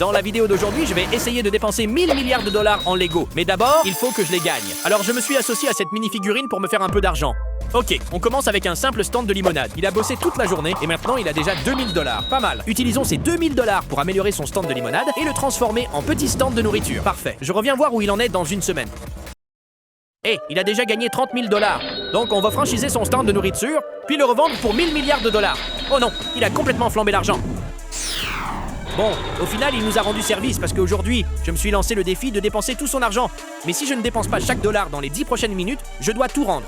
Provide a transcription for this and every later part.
Dans la vidéo d'aujourd'hui, je vais essayer de dépenser 1000 milliards de dollars en Lego. Mais d'abord, il faut que je les gagne. Alors je me suis associé à cette mini-figurine pour me faire un peu d'argent. Ok, on commence avec un simple stand de limonade. Il a bossé toute la journée et maintenant il a déjà 2000 dollars. Pas mal. Utilisons ces 2000 dollars pour améliorer son stand de limonade et le transformer en petit stand de nourriture. Parfait. Je reviens voir où il en est dans une semaine. Il a déjà gagné 30 000 dollars. Donc on va franchiser son stand de nourriture, puis le revendre pour 1000 milliards de dollars. Oh non, il a complètement flambé l'argent. Bon, au final, il nous a rendu service parce qu'aujourd'hui, je me suis lancé le défi de dépenser tout son argent. Mais si je ne dépense pas chaque dollar dans les 10 prochaines minutes, je dois tout rendre.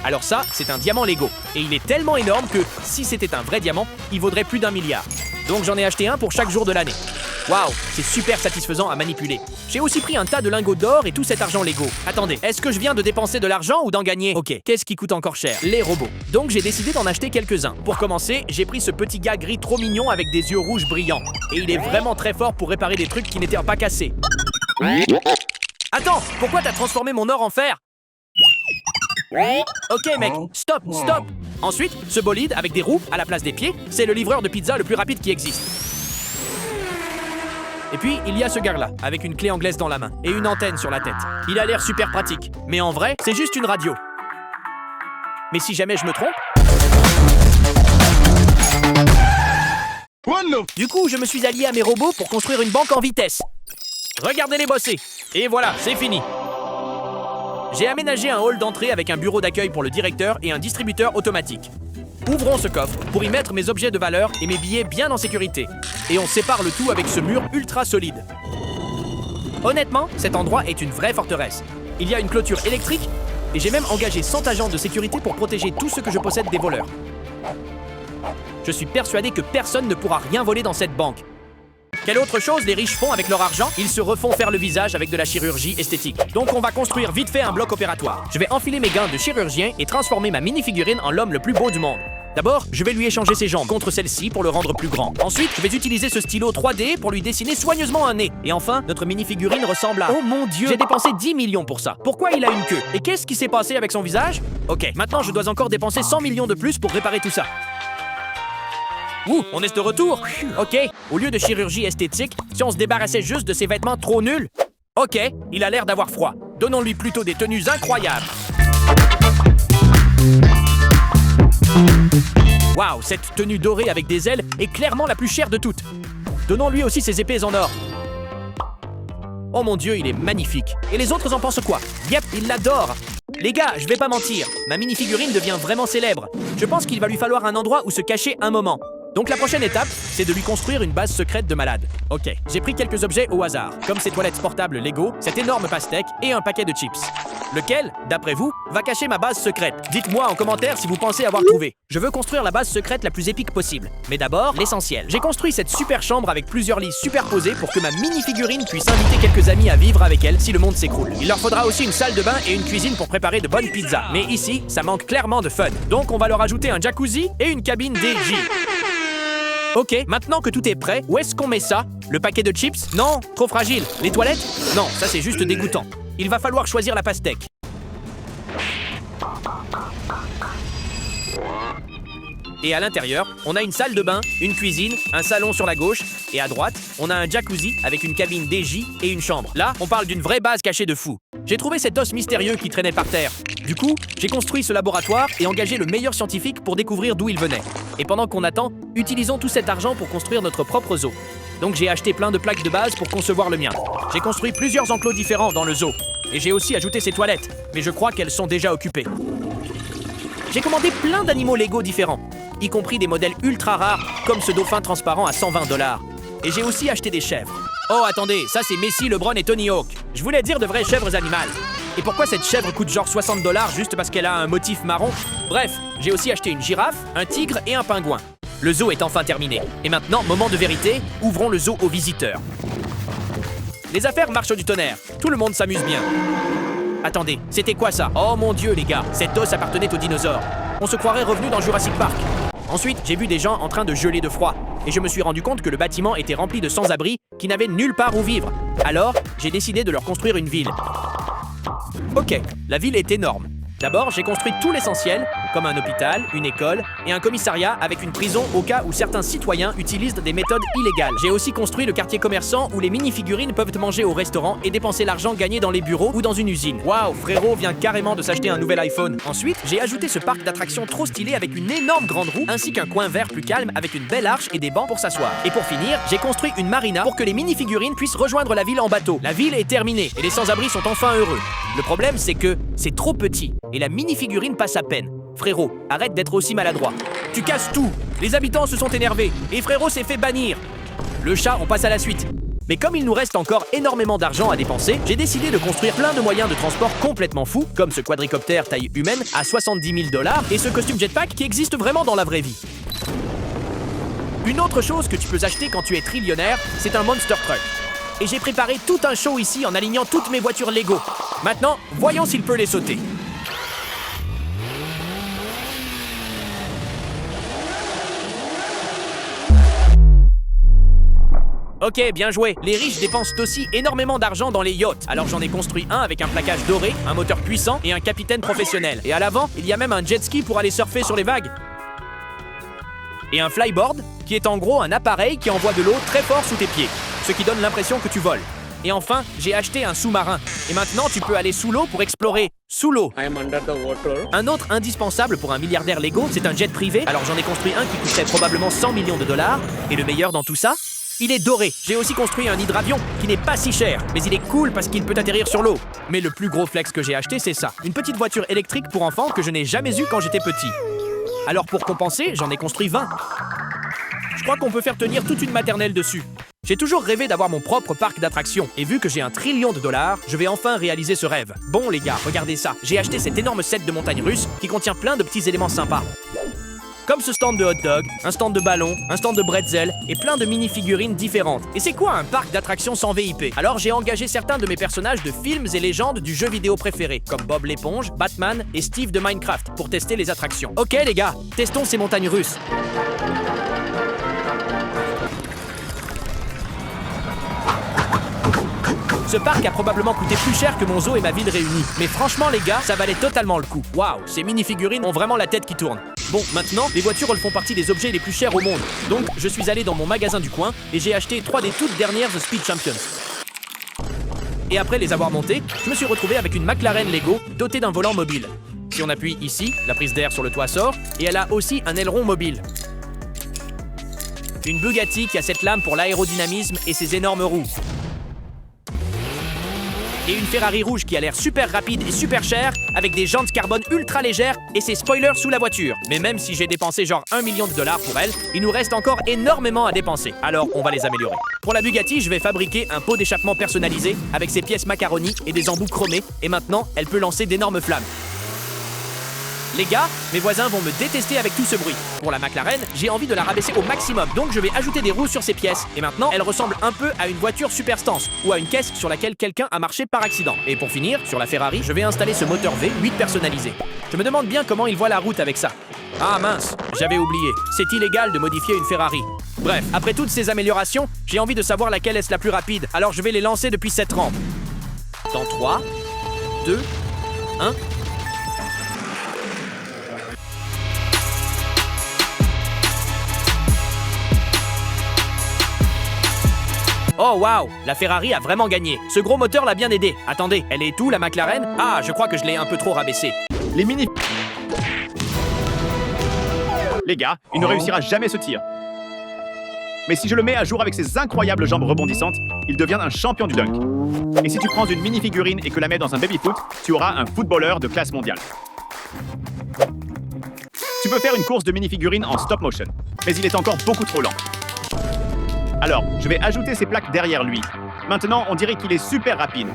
Alors ça, c'est un diamant Lego. Et il est tellement énorme que, si c'était un vrai diamant, il vaudrait plus d'1 milliard. Donc j'en ai acheté un pour chaque jour de l'année. Waouh, c'est super satisfaisant à manipuler. J'ai aussi pris un tas de lingots d'or et tout cet argent Lego. Attendez, est-ce que je viens de dépenser de l'argent ou d'en gagner? Ok, qu'est-ce qui coûte encore cher? Les robots. Donc j'ai décidé d'en acheter quelques-uns. Pour commencer, j'ai pris ce petit gars gris trop mignon avec des yeux rouges brillants. Et il est vraiment très fort pour réparer des trucs qui n'étaient pas cassés. Attends, pourquoi t'as transformé mon or en fer? Ok mec, stop. Ensuite, ce bolide avec des roues à la place des pieds, c'est le livreur de pizza le plus rapide qui existe. Et puis, il y a ce gars-là, avec une clé anglaise dans la main et une antenne sur la tête. Il a l'air super pratique, mais en vrai, c'est juste une radio. Mais si jamais je me trompe... Du coup, je me suis allié à mes robots pour construire une banque en vitesse. Regardez-les bosser. Et voilà, c'est fini. J'ai aménagé un hall d'entrée avec un bureau d'accueil pour le directeur et un distributeur automatique. Ouvrons ce coffre pour y mettre mes objets de valeur et mes billets bien en sécurité. Et on sépare le tout avec ce mur ultra solide. Honnêtement, cet endroit est une vraie forteresse. Il y a une clôture électrique et j'ai même engagé 100 agents de sécurité pour protéger tout ce que je possède des voleurs. Je suis persuadé que personne ne pourra rien voler dans cette banque. Quelle autre chose les riches font avec leur argent? Ils se refont faire le visage avec de la chirurgie esthétique. Donc on va construire vite fait un bloc opératoire. Je vais enfiler mes gants de chirurgien et transformer ma mini-figurine en l'homme le plus beau du monde. D'abord, je vais lui échanger ses jambes contre celle-ci pour le rendre plus grand. Ensuite, je vais utiliser ce stylo 3D pour lui dessiner soigneusement un nez. Et enfin, notre mini-figurine ressemble à... Oh mon Dieu! J'ai dépensé 10 millions pour ça. Pourquoi il a une queue? Et qu'est-ce qui s'est passé avec son visage? Ok, maintenant je dois encore dépenser 100 millions de plus pour réparer tout ça. Ouh, on est de retour. Ok, au lieu de chirurgie esthétique, si on se débarrassait juste de ses vêtements trop nuls. Ok, il a l'air d'avoir froid. Donnons-lui plutôt des tenues incroyables. Waouh, cette tenue dorée avec des ailes est clairement la plus chère de toutes. Donnons-lui aussi ses épées en or. Oh mon Dieu, il est magnifique. Et les autres en pensent quoi? Yep, ils l'adorent. Les gars, je vais pas mentir, ma mini-figurine devient vraiment célèbre. Je pense qu'il va lui falloir un endroit où se cacher un moment. Donc la prochaine étape, c'est de lui construire une base secrète de malade. Ok, j'ai pris quelques objets au hasard, comme ces toilettes portables Lego, cette énorme pastèque et un paquet de chips. Lequel, d'après vous, va cacher ma base secrète? Dites-moi en commentaire si vous pensez avoir trouvé. Je veux construire la base secrète la plus épique possible. Mais d'abord, l'essentiel. J'ai construit cette super chambre avec plusieurs lits superposés pour que ma mini-figurine puisse inviter quelques amis à vivre avec elle si le monde s'écroule. Il leur faudra aussi une salle de bain et une cuisine pour préparer de bonnes pizzas. Mais ici, ça manque clairement de fun. Donc on va leur ajouter un jacuzzi et une cabine DJ. Ok, maintenant que tout est prêt, où est-ce qu'on met ça? Le paquet de chips? Non, trop fragile. Les toilettes? Non, ça c'est juste dégoûtant. Il va falloir choisir la pastèque. Et à l'intérieur, on a une salle de bain, une cuisine, un salon sur la gauche, et à droite, on a un jacuzzi avec une cabine DJ et une chambre. Là, on parle d'une vraie base cachée de fou. J'ai trouvé cet os mystérieux qui traînait par terre. Du coup, j'ai construit ce laboratoire et engagé le meilleur scientifique pour découvrir d'où il venait. Et pendant qu'on attend, utilisons tout cet argent pour construire notre propre zoo. Donc j'ai acheté plein de plaques de base pour concevoir le mien. J'ai construit plusieurs enclos différents dans le zoo. Et j'ai aussi ajouté ces toilettes, mais je crois qu'elles sont déjà occupées. J'ai commandé plein d'animaux Lego différents, y compris des modèles ultra rares, comme ce dauphin transparent à 120 $. Et j'ai aussi acheté des chèvres. Oh, attendez, ça c'est Messi, LeBron et Tony Hawk. Je voulais dire de vraies chèvres animales. Et pourquoi cette chèvre coûte genre 60 $ juste parce qu'elle a un motif marron? Bref, j'ai aussi acheté une girafe, un tigre et un pingouin. Le zoo est enfin terminé. Et maintenant, moment de vérité, ouvrons le zoo aux visiteurs. Les affaires marchent du tonnerre. Tout le monde s'amuse bien. Attendez, c'était quoi ça? Oh mon Dieu, les gars, cet os appartenait aux dinosaures. On se croirait revenu dans Jurassic Park. Ensuite, j'ai vu des gens en train de geler de froid. Et je me suis rendu compte que le bâtiment était rempli de sans-abri qui n'avaient nulle part où vivre. Alors, j'ai décidé de leur construire une ville. Ok, la ville est énorme. D'abord, j'ai construit tout l'essentiel, comme un hôpital, une école et un commissariat avec une prison au cas où certains citoyens utilisent des méthodes illégales. J'ai aussi construit le quartier commerçant où les mini-figurines peuvent manger au restaurant et dépenser l'argent gagné dans les bureaux ou dans une usine. Waouh, frérot vient carrément de s'acheter un nouvel iPhone. Ensuite, j'ai ajouté ce parc d'attractions trop stylé avec une énorme grande roue ainsi qu'un coin vert plus calme avec une belle arche et des bancs pour s'asseoir. Et pour finir, j'ai construit une marina pour que les mini-figurines puissent rejoindre la ville en bateau. La ville est terminée et les sans-abri sont enfin heureux. Le problème, c'est que c'est trop petit et la mini-figurine passe à peine. Frérot, arrête d'être aussi maladroit. Tu casses tout. Les habitants se sont énervés et frérot s'est fait bannir. Le chat, on passe à la suite. Mais comme il nous reste encore énormément d'argent à dépenser, j'ai décidé de construire plein de moyens de transport complètement fous, comme ce quadricoptère taille humaine à 70 000 $ et ce costume jetpack qui existe vraiment dans la vraie vie. Une autre chose que tu peux acheter quand tu es trillionnaire, c'est un Monster Truck. Et j'ai préparé tout un show ici en alignant toutes mes voitures Lego. Maintenant, voyons s'il peut les sauter. Ok, bien joué. Les riches dépensent aussi énormément d'argent dans les yachts. Alors j'en ai construit un avec un plaquage doré, un moteur puissant et un capitaine professionnel. Et à l'avant, il y a même un jet ski pour aller surfer sur les vagues. Et un flyboard, qui est en gros un appareil qui envoie de l'eau très fort sous tes pieds, ce qui donne l'impression que tu voles. Et enfin, j'ai acheté un sous-marin. Et maintenant, tu peux aller sous l'eau pour explorer sous l'eau. Un autre indispensable pour un milliardaire Lego, c'est un jet privé. Alors j'en ai construit un qui coûterait probablement 100 millions de dollars. Et le meilleur dans tout ça, il est doré. J'ai aussi construit un hydravion qui n'est pas si cher, mais il est cool parce qu'il peut atterrir sur l'eau. Mais le plus gros flex que j'ai acheté, c'est ça. Une petite voiture électrique pour enfants que je n'ai jamais eue quand j'étais petit. Alors pour compenser, j'en ai construit 20. Je crois qu'on peut faire tenir toute une maternelle dessus. J'ai toujours rêvé d'avoir mon propre parc d'attractions. Et vu que j'ai 1 trillion de dollars, je vais enfin réaliser ce rêve. Bon les gars, regardez ça. J'ai acheté cet énorme set de montagnes russes qui contient plein de petits éléments sympas. Comme ce stand de hot dog, un stand de ballon, un stand de bretzel et plein de mini-figurines différentes. Et c'est quoi un parc d'attractions sans VIP? Alors j'ai engagé certains de mes personnages de films et légendes du jeu vidéo préféré, comme Bob l'éponge, Batman et Steve de Minecraft, pour tester les attractions. Ok les gars, testons ces montagnes russes. Ce parc a probablement coûté plus cher que mon zoo et ma ville réunis. Mais franchement les gars, ça valait totalement le coup. Waouh, ces mini-figurines ont vraiment la tête qui tourne. Bon, maintenant, les voitures elles font partie des objets les plus chers au monde. Donc, je suis allé dans mon magasin du coin et j'ai acheté 3 des toutes dernières The Speed Champions. Et après les avoir montées, je me suis retrouvé avec une McLaren Lego dotée d'un volant mobile. Si on appuie ici, la prise d'air sur le toit sort et elle a aussi un aileron mobile. Une Bugatti qui a cette lame pour l'aérodynamisme et ses énormes roues. Et une Ferrari rouge qui a l'air super rapide et super chère, avec des jantes carbone ultra légères et ses spoilers sous la voiture. Mais même si j'ai dépensé genre 1 million de dollars pour elle, il nous reste encore énormément à dépenser. Alors on va les améliorer. Pour la Bugatti, je vais fabriquer un pot d'échappement personnalisé avec ses pièces macaroni et des embouts chromés. Et maintenant, elle peut lancer d'énormes flammes. Les gars, mes voisins vont me détester avec tout ce bruit. Pour la McLaren, j'ai envie de la rabaisser au maximum, donc je vais ajouter des roues sur ses pièces. Et maintenant, elle ressemble un peu à une voiture super stance ou à une caisse sur laquelle quelqu'un a marché par accident. Et pour finir, sur la Ferrari, je vais installer ce moteur V8 personnalisé. Je me demande bien comment il voit la route avec ça. Ah mince, j'avais oublié. C'est illégal de modifier une Ferrari. Bref, après toutes ces améliorations, j'ai envie de savoir laquelle est la plus rapide, alors je vais les lancer depuis cette rampe. Dans 3, 2, 1... Oh waouh, la Ferrari a vraiment gagné. Ce gros moteur l'a bien aidé. Attendez, elle est où la McLaren? Ah, je crois que je l'ai un peu trop rabaissée. Les mini... Les gars, il ne réussira jamais ce tir. Mais si je le mets à jour avec ses incroyables jambes rebondissantes, il devient un champion du dunk. Et si tu prends une mini-figurine et que la mets dans un baby-foot, tu auras un footballeur de classe mondiale. Tu peux faire une course de mini-figurines en stop motion, mais il est encore beaucoup trop lent. Alors, je vais ajouter ces plaques derrière lui. Maintenant, on dirait qu'il est super rapide.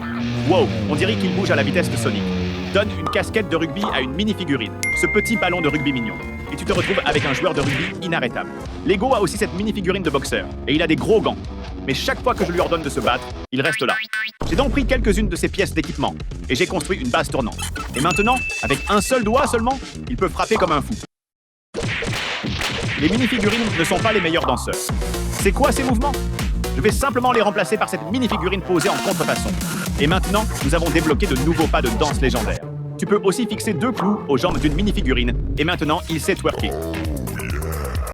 Wow, on dirait qu'il bouge à la vitesse de Sonic. Donne une casquette de rugby à une mini-figurine, ce petit ballon de rugby mignon. Et tu te retrouves avec un joueur de rugby inarrêtable. Lego a aussi cette mini-figurine de boxeur, et il a des gros gants. Mais chaque fois que je lui ordonne de se battre, il reste là. J'ai donc pris quelques-unes de ses pièces d'équipement, et j'ai construit une base tournante. Et maintenant, avec un seul doigt seulement, il peut frapper comme un fou. Les mini-figurines ne sont pas les meilleurs danseurs. C'est quoi ces mouvements? Je vais simplement les remplacer par cette mini-figurine posée en contrefaçon. Et maintenant, nous avons débloqué de nouveaux pas de danse légendaires. Tu peux aussi fixer 2 clous aux jambes d'une minifigurine, et maintenant, il sait twerker.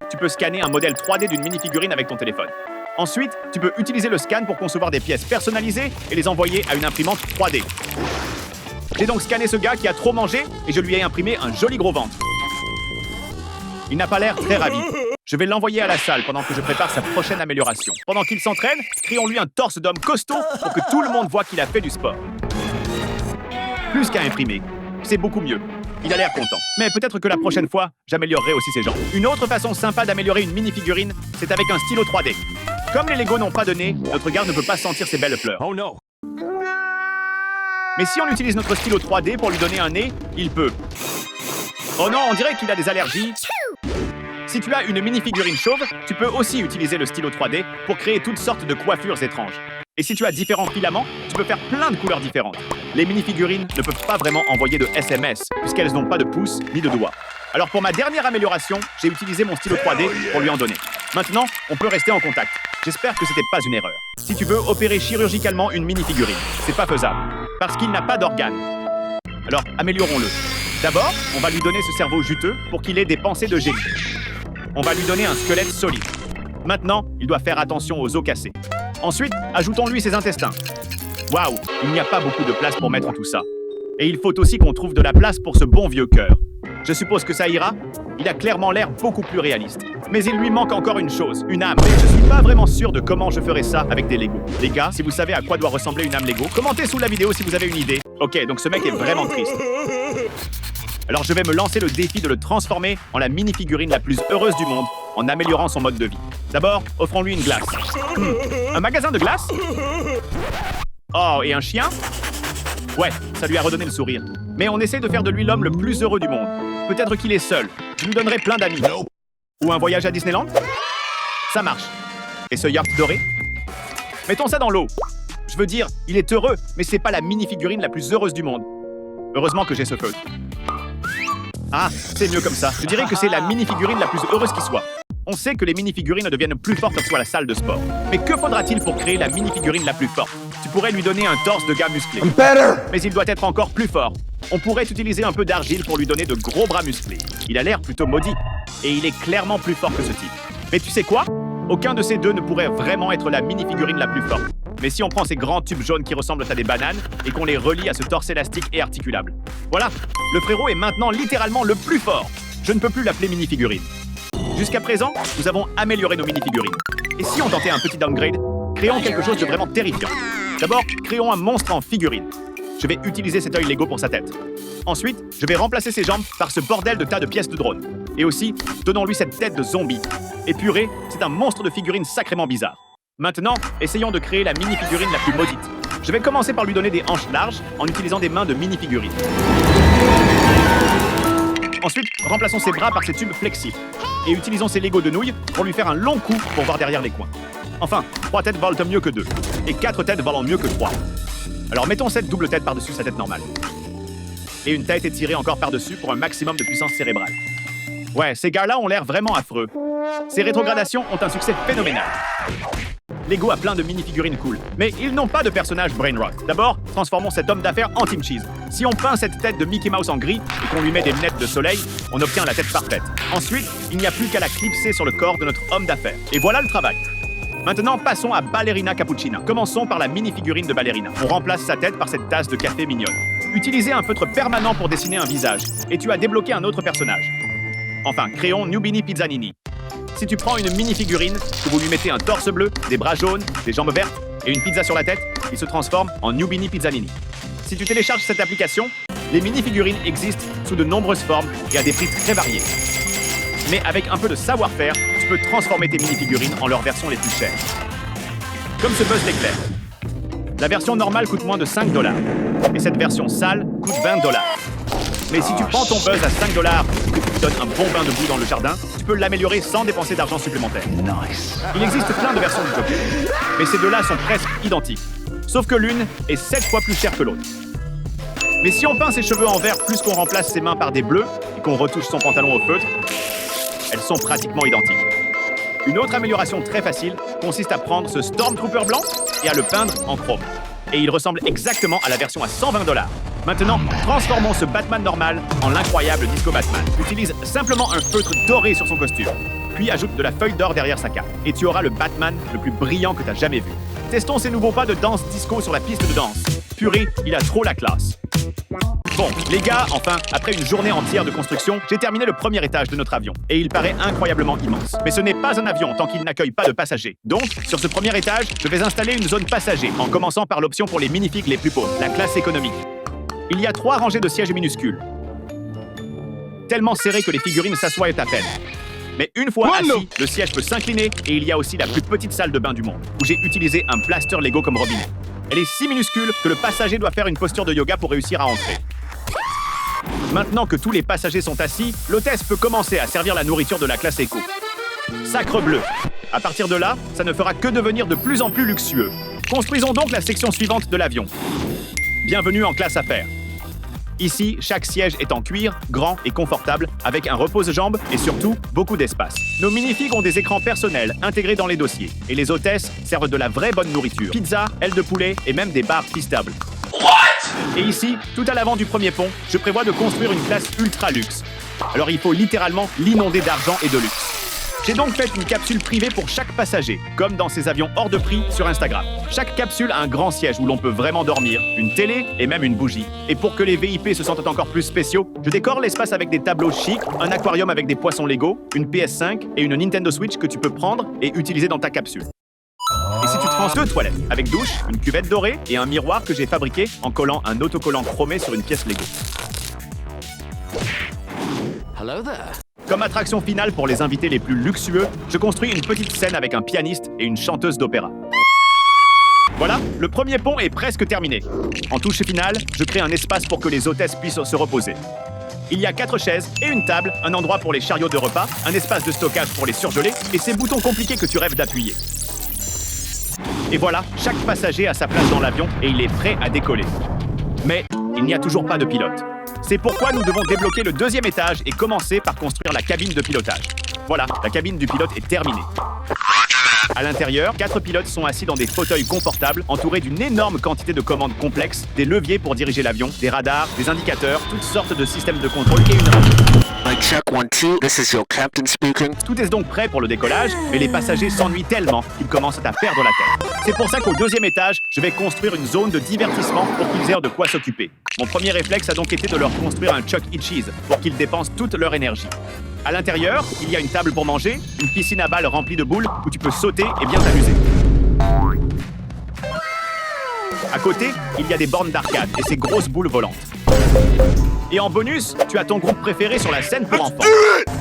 Tu peux scanner un modèle 3D d'une minifigurine avec ton téléphone. Ensuite, tu peux utiliser le scan pour concevoir des pièces personnalisées et les envoyer à une imprimante 3D. J'ai donc scanné ce gars qui a trop mangé et je lui ai imprimé un joli gros ventre. Il n'a pas l'air très ravi. Je vais l'envoyer à la salle pendant que je prépare sa prochaine amélioration. Pendant qu'il s'entraîne, créons-lui un torse d'homme costaud pour que tout le monde voit qu'il a fait du sport. Plus qu'à imprimer, c'est beaucoup mieux. Il a l'air content. Mais peut-être que la prochaine fois, j'améliorerai aussi ses jambes. Une autre façon sympa d'améliorer une mini-figurine, c'est avec un stylo 3D. Comme les Lego n'ont pas de nez, notre gars ne peut pas sentir ses belles fleurs. Oh non. Mais si on utilise notre stylo 3D pour lui donner un nez, il peut. Oh non, on dirait qu'il a des allergies. Si tu as une mini-figurine chauve, tu peux aussi utiliser le stylo 3D pour créer toutes sortes de coiffures étranges. Et si tu as différents filaments, tu peux faire plein de couleurs différentes. Les mini-figurines ne peuvent pas vraiment envoyer de SMS, puisqu'elles n'ont pas de pouce ni de doigts. Alors pour ma dernière amélioration, j'ai utilisé mon stylo 3D pour lui en donner. Maintenant, on peut rester en contact. J'espère que c'était pas une erreur. Si tu veux opérer chirurgicalement une mini-figurine, c'est pas faisable, parce qu'il n'a pas d'organes. Alors, améliorons-le. D'abord, on va lui donner ce cerveau juteux pour qu'il ait des pensées de génie. On va lui donner un squelette solide. Maintenant, il doit faire attention aux os cassés. Ensuite, ajoutons-lui ses intestins. Waouh, il n'y a pas beaucoup de place pour mettre tout ça. Et il faut aussi qu'on trouve de la place pour ce bon vieux cœur. Je suppose que ça ira. Il a clairement l'air beaucoup plus réaliste. Mais il lui manque encore une chose, une âme. Mais je suis pas vraiment sûr de comment je ferai ça avec des Lego. Les gars, si vous savez à quoi doit ressembler une âme Lego, commentez sous la vidéo si vous avez une idée. Ok, donc ce mec est vraiment triste. Alors je vais me lancer le défi de le transformer en la mini-figurine la plus heureuse du monde, en améliorant son mode de vie. D'abord, offrons-lui une glace. Un magasin de glace? Oh, et un chien? Ouais, ça lui a redonné le sourire. Mais on essaie de faire de lui l'homme le plus heureux du monde. Peut-être qu'il est seul. Je lui donnerai plein d'amis. Ou un voyage à Disneyland? Ça marche. Et ce yacht doré? Mettons ça dans l'eau. Je veux dire, il est heureux, mais c'est pas la mini-figurine la plus heureuse du monde. Heureusement que j'ai ce feutre. Ah, c'est mieux comme ça. Je dirais que c'est la mini-figurine la plus heureuse qui soit. On sait que les mini-figurines deviennent plus fortes lorsqu'on à la salle de sport. Mais que faudra-t-il pour créer la mini-figurine la plus forte? Tu pourrais lui donner un torse de gars musclé. Mais il doit être encore plus fort. On pourrait utiliser un peu d'argile pour lui donner de gros bras musclés. Il a l'air plutôt maudit. Et il est clairement plus fort que ce type. Mais tu sais quoi? Aucun de ces deux ne pourrait vraiment être la mini-figurine la plus forte. Mais si on prend ces grands tubes jaunes qui ressemblent à des bananes et qu'on les relie à ce torse élastique et articulable. Voilà, le frérot est maintenant littéralement le plus fort. Je ne peux plus l'appeler mini-figurine. Jusqu'à présent, nous avons amélioré nos mini-figurines. Et si on tentait un petit downgrade? Créons quelque chose de vraiment terrifiant. D'abord, créons un monstre en figurine. Je vais utiliser cet œil Lego pour sa tête. Ensuite, je vais remplacer ses jambes par ce bordel de tas de pièces de drone. Et aussi, donnons-lui cette tête de zombie. Et purée, c'est un monstre de figurine sacrément bizarre. Maintenant, essayons de créer la mini-figurine la plus maudite. Je vais commencer par lui donner des hanches larges en utilisant des mains de mini-figurine. Ensuite, remplaçons ses bras par ses tubes flexibles. Et utilisons ses Lego de nouilles pour lui faire un long coup pour voir derrière les coins. Enfin, 3 têtes valent mieux que 2. Et 4 têtes valent mieux que 3. Alors mettons cette double tête par-dessus sa tête normale. Et une tête étirée encore par-dessus pour un maximum de puissance cérébrale. Ouais, ces gars-là ont l'air vraiment affreux. Ces rétrogradations ont un succès phénoménal. Lego a plein de mini-figurines cool, mais ils n'ont pas de personnage brain rot. D'abord, transformons cet homme d'affaires en Team Cheese. Si on peint cette tête de Mickey Mouse en gris et qu'on lui met des lunettes de soleil, on obtient la tête parfaite. Ensuite, il n'y a plus qu'à la clipser sur le corps de notre homme d'affaires. Et voilà le travail. Maintenant, passons à Ballerina Cappuccina. Commençons par la mini-figurine de Ballerina. On remplace sa tête par cette tasse de café mignonne. Utilisez un feutre permanent pour dessiner un visage, et tu as débloqué un autre personnage. Enfin, créons Nubini Pizzanini. Si tu prends une mini-figurine, que vous lui mettez un torse bleu, des bras jaunes, des jambes vertes et une pizza sur la tête, il se transforme en Nubini Pizzanini. Si tu télécharges cette application, les mini-figurines existent sous de nombreuses formes et à des prix très variés. Mais avec un peu de savoir-faire, tu peux transformer tes mini-figurines en leurs versions les plus chères. Comme ce Buzz l'éclair. La version normale coûte moins de 5 $. Et cette version sale coûte 20 $. Mais si tu prends ton Buzz à 5 $ et que tu te donnes un bon bain de boue dans le jardin, tu peux l'améliorer sans dépenser d'argent supplémentaire. Nice. Il existe plein de versions du Joker, mais ces deux-là sont presque identiques. Sauf que l'une est 7 fois plus chère que l'autre. Mais si on peint ses cheveux en vert plus qu'on remplace ses mains par des bleus et qu'on retouche son pantalon au feutre, elles sont pratiquement identiques. Une autre amélioration très facile consiste à prendre ce Stormtrooper blanc et à le peindre en chrome. Et il ressemble exactement à la version à 120 $. Maintenant, transformons ce Batman normal en l'incroyable Disco Batman. Utilise simplement un feutre doré sur son costume. Puis ajoute de la feuille d'or derrière sa cape. Et tu auras le Batman le plus brillant que tu as jamais vu. Testons ces nouveaux pas de danse disco sur la piste de danse. Purée, il a trop la classe. Bon, les gars, enfin, après une journée entière de construction, j'ai terminé le premier étage de notre avion. Et il paraît incroyablement immense. Mais ce n'est pas un avion tant qu'il n'accueille pas de passagers. Donc, sur ce premier étage, je vais installer une zone passager, en commençant par l'option pour les minifigs les plus pauvres, la classe économique. Il y a 3 rangées de sièges minuscules. Tellement serrés que les figurines s'assoient à peine. Mais une fois assis, le siège peut s'incliner et il y a aussi la plus petite salle de bain du monde, où j'ai utilisé un plaster Lego comme robinet. Elle est si minuscule que le passager doit faire une posture de yoga pour réussir à entrer. Maintenant que tous les passagers sont assis, l'hôtesse peut commencer à servir la nourriture de la classe éco. Sacre bleu! À partir de là, ça ne fera que devenir de plus en plus luxueux. Construisons donc la section suivante de l'avion. Bienvenue en classe affaires. Ici, chaque siège est en cuir, grand et confortable, avec un repose-jambes et surtout, beaucoup d'espace. Nos minifigs ont des écrans personnels intégrés dans les dossiers. Et les hôtesses servent de la vraie bonne nourriture. Pizza, ailes de poulet et même des barres pistables. Et ici, tout à l'avant du premier pont, je prévois de construire une classe ultra luxe. Alors il faut littéralement l'inonder d'argent et de luxe. J'ai donc fait une capsule privée pour chaque passager, comme dans ces avions hors de prix sur Instagram. Chaque capsule a un grand siège où l'on peut vraiment dormir, une télé et même une bougie. Et pour que les VIP se sentent encore plus spéciaux, je décore l'espace avec des tableaux chics, un aquarium avec des poissons Lego, une PS5 et une Nintendo Switch que tu peux prendre et utiliser dans ta capsule. Et si tu te prends 2 toilettes, avec douche, une cuvette dorée et un miroir que j'ai fabriqué en collant un autocollant chromé sur une pièce Lego. Hello there. Comme attraction finale pour les invités les plus luxueux, je construis une petite scène avec un pianiste et une chanteuse d'opéra. Voilà, le premier pont est presque terminé. En touche finale, je crée un espace pour que les hôtesses puissent se reposer. Il y a 4 chaises et une table, un endroit pour les chariots de repas, un espace de stockage pour les surgelés et ces boutons compliqués que tu rêves d'appuyer. Et voilà, chaque passager a sa place dans l'avion et il est prêt à décoller. Mais il n'y a toujours pas de pilote. C'est pourquoi nous devons débloquer le 2e étage et commencer par construire la cabine de pilotage. Voilà, la cabine du pilote est terminée. À l'intérieur, 4 pilotes sont assis dans des fauteuils confortables, entourés d'une énorme quantité de commandes complexes, des leviers pour diriger l'avion, des radars, des indicateurs, toutes sortes de systèmes de contrôle et une radio. Check 1, 2, this is your captain speaking. Tout est donc prêt pour le décollage, mais les passagers s'ennuient tellement qu'ils commencent à perdre la tête. C'est pour ça qu'au 2e étage, je vais construire une zone de divertissement pour qu'ils aient de quoi s'occuper. Mon premier réflexe a donc été de leur construire un Chuck E. Cheese pour qu'ils dépensent toute leur énergie. À l'intérieur, il y a une table pour manger, une piscine à balles remplie de boules où tu peux sauter et bien t'amuser. À côté, il y a des bornes d'arcade et ces grosses boules volantes. Et en bonus, tu as ton groupe préféré sur la scène pour enfants.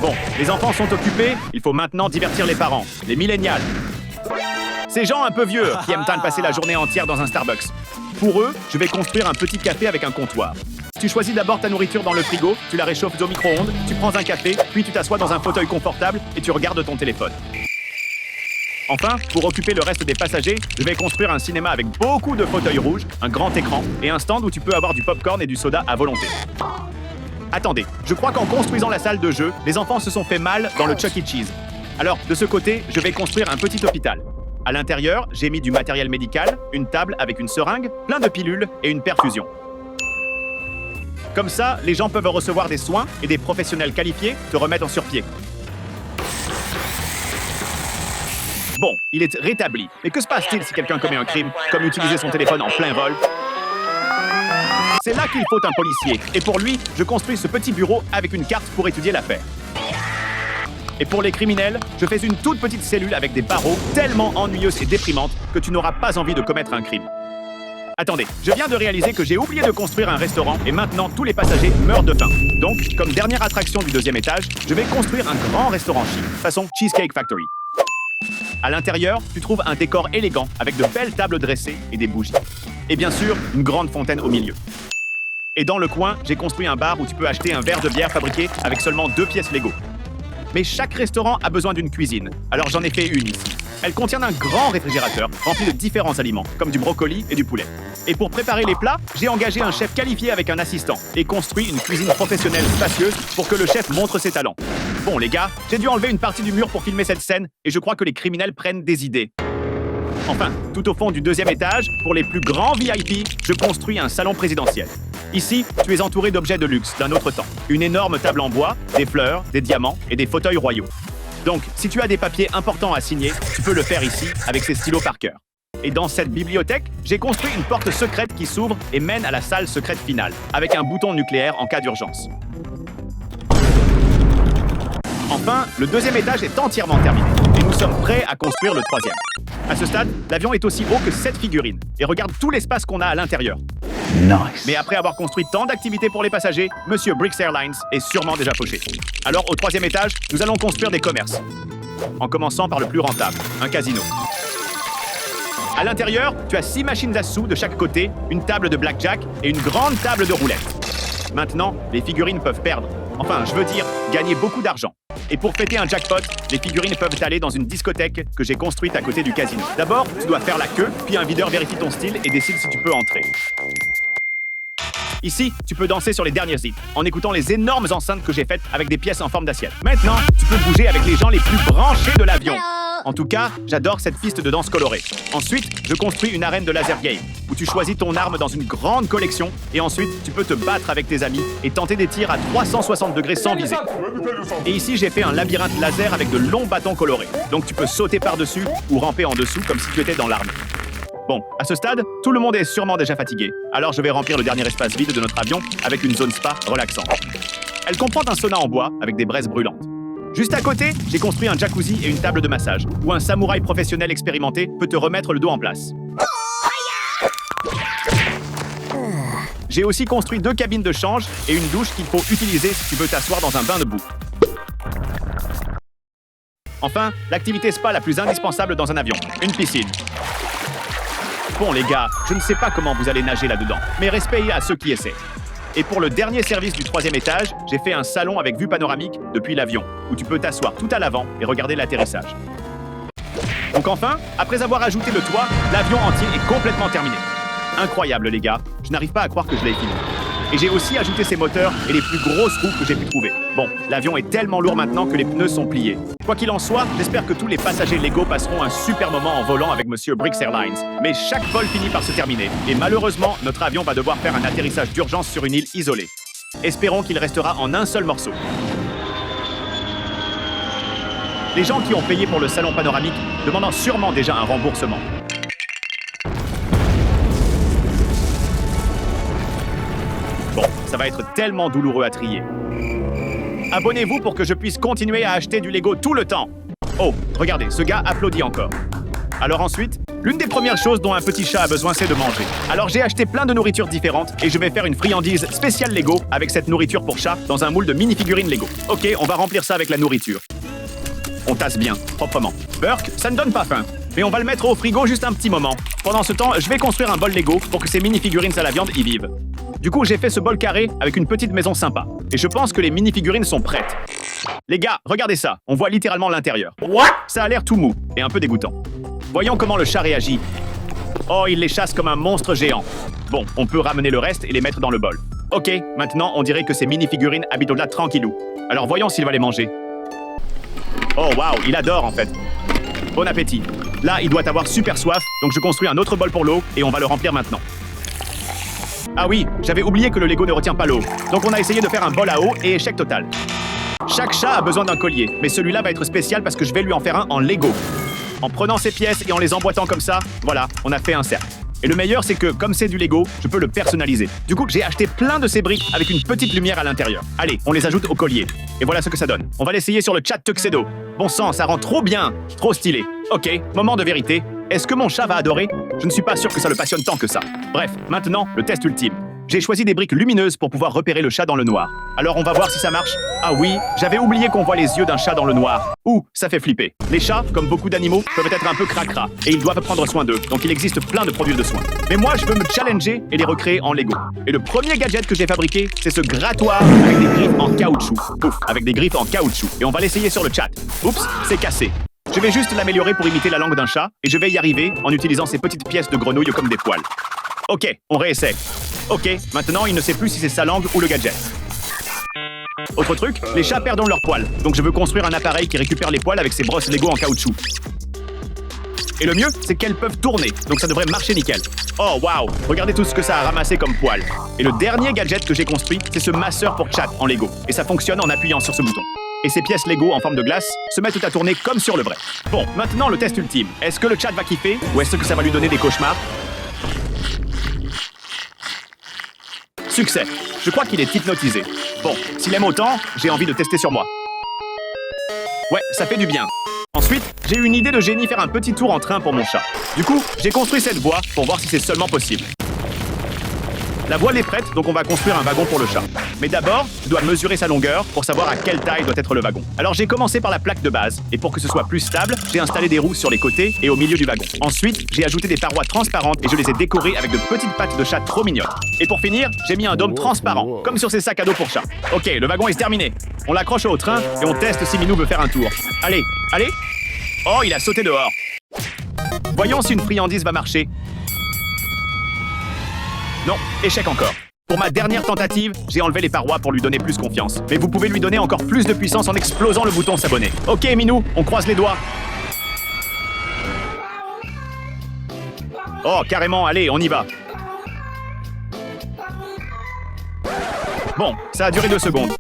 Bon, les enfants sont occupés, il faut maintenant divertir les parents, les millénials. Ces gens un peu vieux qui aiment tant passer la journée entière dans un Starbucks. Pour eux, je vais construire un petit café avec un comptoir. Tu choisis d'abord ta nourriture dans le frigo, tu la réchauffes au micro-ondes, tu prends un café, puis tu t'assois dans un fauteuil confortable et tu regardes ton téléphone. Enfin, pour occuper le reste des passagers, je vais construire un cinéma avec beaucoup de fauteuils rouges, un grand écran et un stand où tu peux avoir du popcorn et du soda à volonté. Attendez, je crois qu'en construisant la salle de jeu, les enfants se sont fait mal dans le Chuck E. Cheese. Alors, de ce côté, je vais construire un petit hôpital. À l'intérieur, j'ai mis du matériel médical, une table avec une seringue, plein de pilules et une perfusion. Comme ça, les gens peuvent recevoir des soins et des professionnels qualifiés te remettent en surpied. Bon, il est rétabli. Mais que se passe-t-il si quelqu'un commet un crime, comme utiliser son téléphone en plein vol? C'est là qu'il faut un policier. Et pour lui, je construis ce petit bureau avec une carte pour étudier l'affaire. Et pour les criminels, je fais une toute petite cellule avec des barreaux tellement ennuyeuses et déprimantes que tu n'auras pas envie de commettre un crime. Attendez, je viens de réaliser que j'ai oublié de construire un restaurant et maintenant tous les passagers meurent de faim. Donc, comme dernière attraction du 2e étage, je vais construire un grand restaurant chic, façon Cheesecake Factory. À l'intérieur, tu trouves un décor élégant avec de belles tables dressées et des bougies. Et bien sûr, une grande fontaine au milieu. Et dans le coin, j'ai construit un bar où tu peux acheter un verre de bière fabriqué avec seulement 2 pièces Lego. Mais chaque restaurant a besoin d'une cuisine, alors j'en ai fait une ici. Elle contient un grand réfrigérateur rempli de différents aliments, comme du brocoli et du poulet. Et pour préparer les plats, j'ai engagé un chef qualifié avec un assistant et construit une cuisine professionnelle spacieuse pour que le chef montre ses talents. Bon les gars, j'ai dû enlever une partie du mur pour filmer cette scène et je crois que les criminels prennent des idées. Enfin, tout au fond du deuxième étage, pour les plus grands VIP, je construis un salon présidentiel. Ici, tu es entouré d'objets de luxe d'un autre temps. Une énorme table en bois, des fleurs, des diamants et des fauteuils royaux. Donc, si tu as des papiers importants à signer, tu peux le faire ici avec ces stylos Parker. Et dans cette bibliothèque, j'ai construit une porte secrète qui s'ouvre et mène à la salle secrète finale, avec un bouton nucléaire en cas d'urgence. Enfin, le deuxième étage est entièrement terminé, et nous sommes prêts à construire le troisième. À ce stade, l'avion est aussi haut que 7 figurines, et regarde tout l'espace qu'on a à l'intérieur. Nice. Mais après avoir construit tant d'activités pour les passagers, Monsieur Bricks Airlines est sûrement déjà fauché. Alors, au troisième étage, nous allons construire des commerces. En commençant par le plus rentable, un casino. À l'intérieur, tu as 6 machines à sous de chaque côté, une table de blackjack et une grande table de roulette. Maintenant, les figurines peuvent perdre. Enfin, je veux dire, gagner beaucoup d'argent. Et pour fêter un jackpot, les figurines peuvent aller dans une discothèque que j'ai construite à côté du casino. D'abord, tu dois faire la queue, puis un videur vérifie ton style et décide si tu peux entrer. Ici, tu peux danser sur les derniers hits, en écoutant les énormes enceintes que j'ai faites avec des pièces en forme d'assiette. Maintenant, tu peux bouger avec les gens les plus branchés de l'avion. En tout cas, j'adore cette piste de danse colorée. Ensuite, je construis une arène de laser game, où tu choisis ton arme dans une grande collection, et ensuite, tu peux te battre avec tes amis et tenter des tirs à 360 degrés sans viser. Et ici, j'ai fait un labyrinthe laser avec de longs bâtons colorés, donc tu peux sauter par-dessus ou ramper en dessous comme si tu étais dans l'armée. Bon, à ce stade, tout le monde est sûrement déjà fatigué, alors je vais remplir le dernier espace vide de notre avion avec une zone spa relaxante. Elle comprend un sauna en bois avec des braises brûlantes. Juste à côté, j'ai construit un jacuzzi et une table de massage, où un samouraï professionnel expérimenté peut te remettre le dos en place. J'ai aussi construit 2 cabines de change et une douche qu'il faut utiliser si tu veux t'asseoir dans un bain de boue. Enfin, l'activité spa la plus indispensable dans un avion, une piscine. Bon les gars, je ne sais pas comment vous allez nager là-dedans, mais respect à ceux qui essaient. Et pour le dernier service du troisième étage, j'ai fait un salon avec vue panoramique depuis l'avion, où tu peux t'asseoir tout à l'avant et regarder l'atterrissage. Donc enfin, après avoir ajouté le toit, l'avion entier est complètement terminé. Incroyable les gars, je n'arrive pas à croire que je l'ai fini. Et j'ai aussi ajouté ces moteurs et les plus grosses roues que j'ai pu trouver. Bon, l'avion est tellement lourd maintenant que les pneus sont pliés. Quoi qu'il en soit, j'espère que tous les passagers légaux passeront un super moment en volant avec Monsieur Bricks Airlines. Mais chaque vol finit par se terminer. Et malheureusement, notre avion va devoir faire un atterrissage d'urgence sur une île isolée. Espérons qu'il restera en un seul morceau. Les gens qui ont payé pour le salon panoramique demandent sûrement déjà un remboursement. Bon, ça va être tellement douloureux à trier. Abonnez-vous pour que je puisse continuer à acheter du Lego tout le temps. Oh, regardez, ce gars applaudit encore. Alors ensuite, l'une des premières choses dont un petit chat a besoin, c'est de manger. Alors j'ai acheté plein de nourritures différentes et je vais faire une friandise spéciale Lego avec cette nourriture pour chat dans un moule de mini-figurines Lego. Ok, on va remplir ça avec la nourriture. On tasse bien, proprement. Burke, ça ne donne pas faim. Mais on va le mettre au frigo juste un petit moment. Pendant ce temps, je vais construire un bol Lego pour que ces mini-figurines à la viande y vivent. Du coup, j'ai fait ce bol carré avec une petite maison sympa. Et je pense que les mini-figurines sont prêtes. Les gars, regardez ça. On voit littéralement l'intérieur. Ça a l'air tout mou et un peu dégoûtant. Voyons comment le chat réagit. Oh, il les chasse comme un monstre géant. Bon, on peut ramener le reste et les mettre dans le bol. Ok, maintenant, on dirait que ces mini-figurines habitent au-delà tranquillou. Alors voyons s'il va les manger. Oh, waouh, il adore en fait. Bon appétit. Là, il doit avoir super soif, donc je construis un autre bol pour l'eau et on va le remplir maintenant. Ah oui, j'avais oublié que le Lego ne retient pas l'eau. Donc on a essayé de faire un bol à eau et échec total. Chaque chat a besoin d'un collier, mais celui-là va être spécial parce que je vais lui en faire un en Lego. En prenant ces pièces et en les emboîtant comme ça, voilà, on a fait un cercle. Et le meilleur, c'est que, comme c'est du Lego, je peux le personnaliser. Du coup, j'ai acheté plein de ces briques avec une petite lumière à l'intérieur. Allez, on les ajoute au collier. Et voilà ce que ça donne. On va l'essayer sur le chat Tuxedo. Bon sang, ça rend trop bien. Trop stylé. Ok, moment de vérité. Est-ce que mon chat va adorer? Je ne suis pas sûr que ça le passionne tant que ça. Bref, maintenant, le test ultime. J'ai choisi des briques lumineuses pour pouvoir repérer le chat dans le noir. Alors on va voir si ça marche. Ah oui, j'avais oublié qu'on voit les yeux d'un chat dans le noir. Ouh, ça fait flipper. Les chats, comme beaucoup d'animaux, peuvent être un peu cracra et ils doivent prendre soin d'eux. Donc il existe plein de produits de soins. Mais moi, je veux me challenger et les recréer en Lego. Et le premier gadget que j'ai fabriqué, c'est ce grattoir avec des griffes en caoutchouc. Ouf, avec des griffes en caoutchouc. Et on va l'essayer sur le chat. Oups, c'est cassé. Je vais juste l'améliorer pour imiter la langue d'un chat et je vais y arriver en utilisant ces petites pièces de grenouille comme des poils. Ok, on réessaie. Ok, maintenant il ne sait plus si c'est sa langue ou le gadget. Autre truc, les chats perdent leurs poils, donc je veux construire un appareil qui récupère les poils avec ses brosses Lego en caoutchouc. Et le mieux, c'est qu'elles peuvent tourner, donc ça devrait marcher nickel. Oh waouh, regardez tout ce que ça a ramassé comme poils. Et le dernier gadget que j'ai construit, c'est ce masseur pour chat en Lego. Et ça fonctionne en appuyant sur ce bouton. Et ces pièces Lego en forme de glace se mettent à tourner comme sur le vrai. Bon, maintenant le test ultime. Est-ce que le chat va kiffer ou est-ce que ça va lui donner des cauchemars? Succès. Je crois qu'il est hypnotisé. Bon, s'il aime autant, j'ai envie de tester sur moi. Ouais, ça fait du bien. Ensuite, j'ai eu une idée de génie faire un petit tour en train pour mon chat. Du coup, j'ai construit cette voie pour voir si c'est seulement possible. La voile est prête, donc on va construire un wagon pour le chat. Mais d'abord, je dois mesurer sa longueur pour savoir à quelle taille doit être le wagon. Alors j'ai commencé par la plaque de base, et pour que ce soit plus stable, j'ai installé des roues sur les côtés et au milieu du wagon. Ensuite, j'ai ajouté des parois transparentes et je les ai décorées avec de petites pattes de chat trop mignonnes. Et pour finir, j'ai mis un dôme transparent, comme sur ces sacs à dos pour chat. Ok, le wagon est terminé. On l'accroche au train et on teste si Minou veut faire un tour. Allez, allez! Oh, il a sauté dehors. Voyons si une friandise va marcher. Non, échec encore. Pour ma dernière tentative, j'ai enlevé les parois pour lui donner plus confiance. Mais vous pouvez lui donner encore plus de puissance en explosant le bouton s'abonner. Ok, Minou, on croise les doigts. Oh, carrément, allez, on y va. Bon, ça a duré 2 secondes.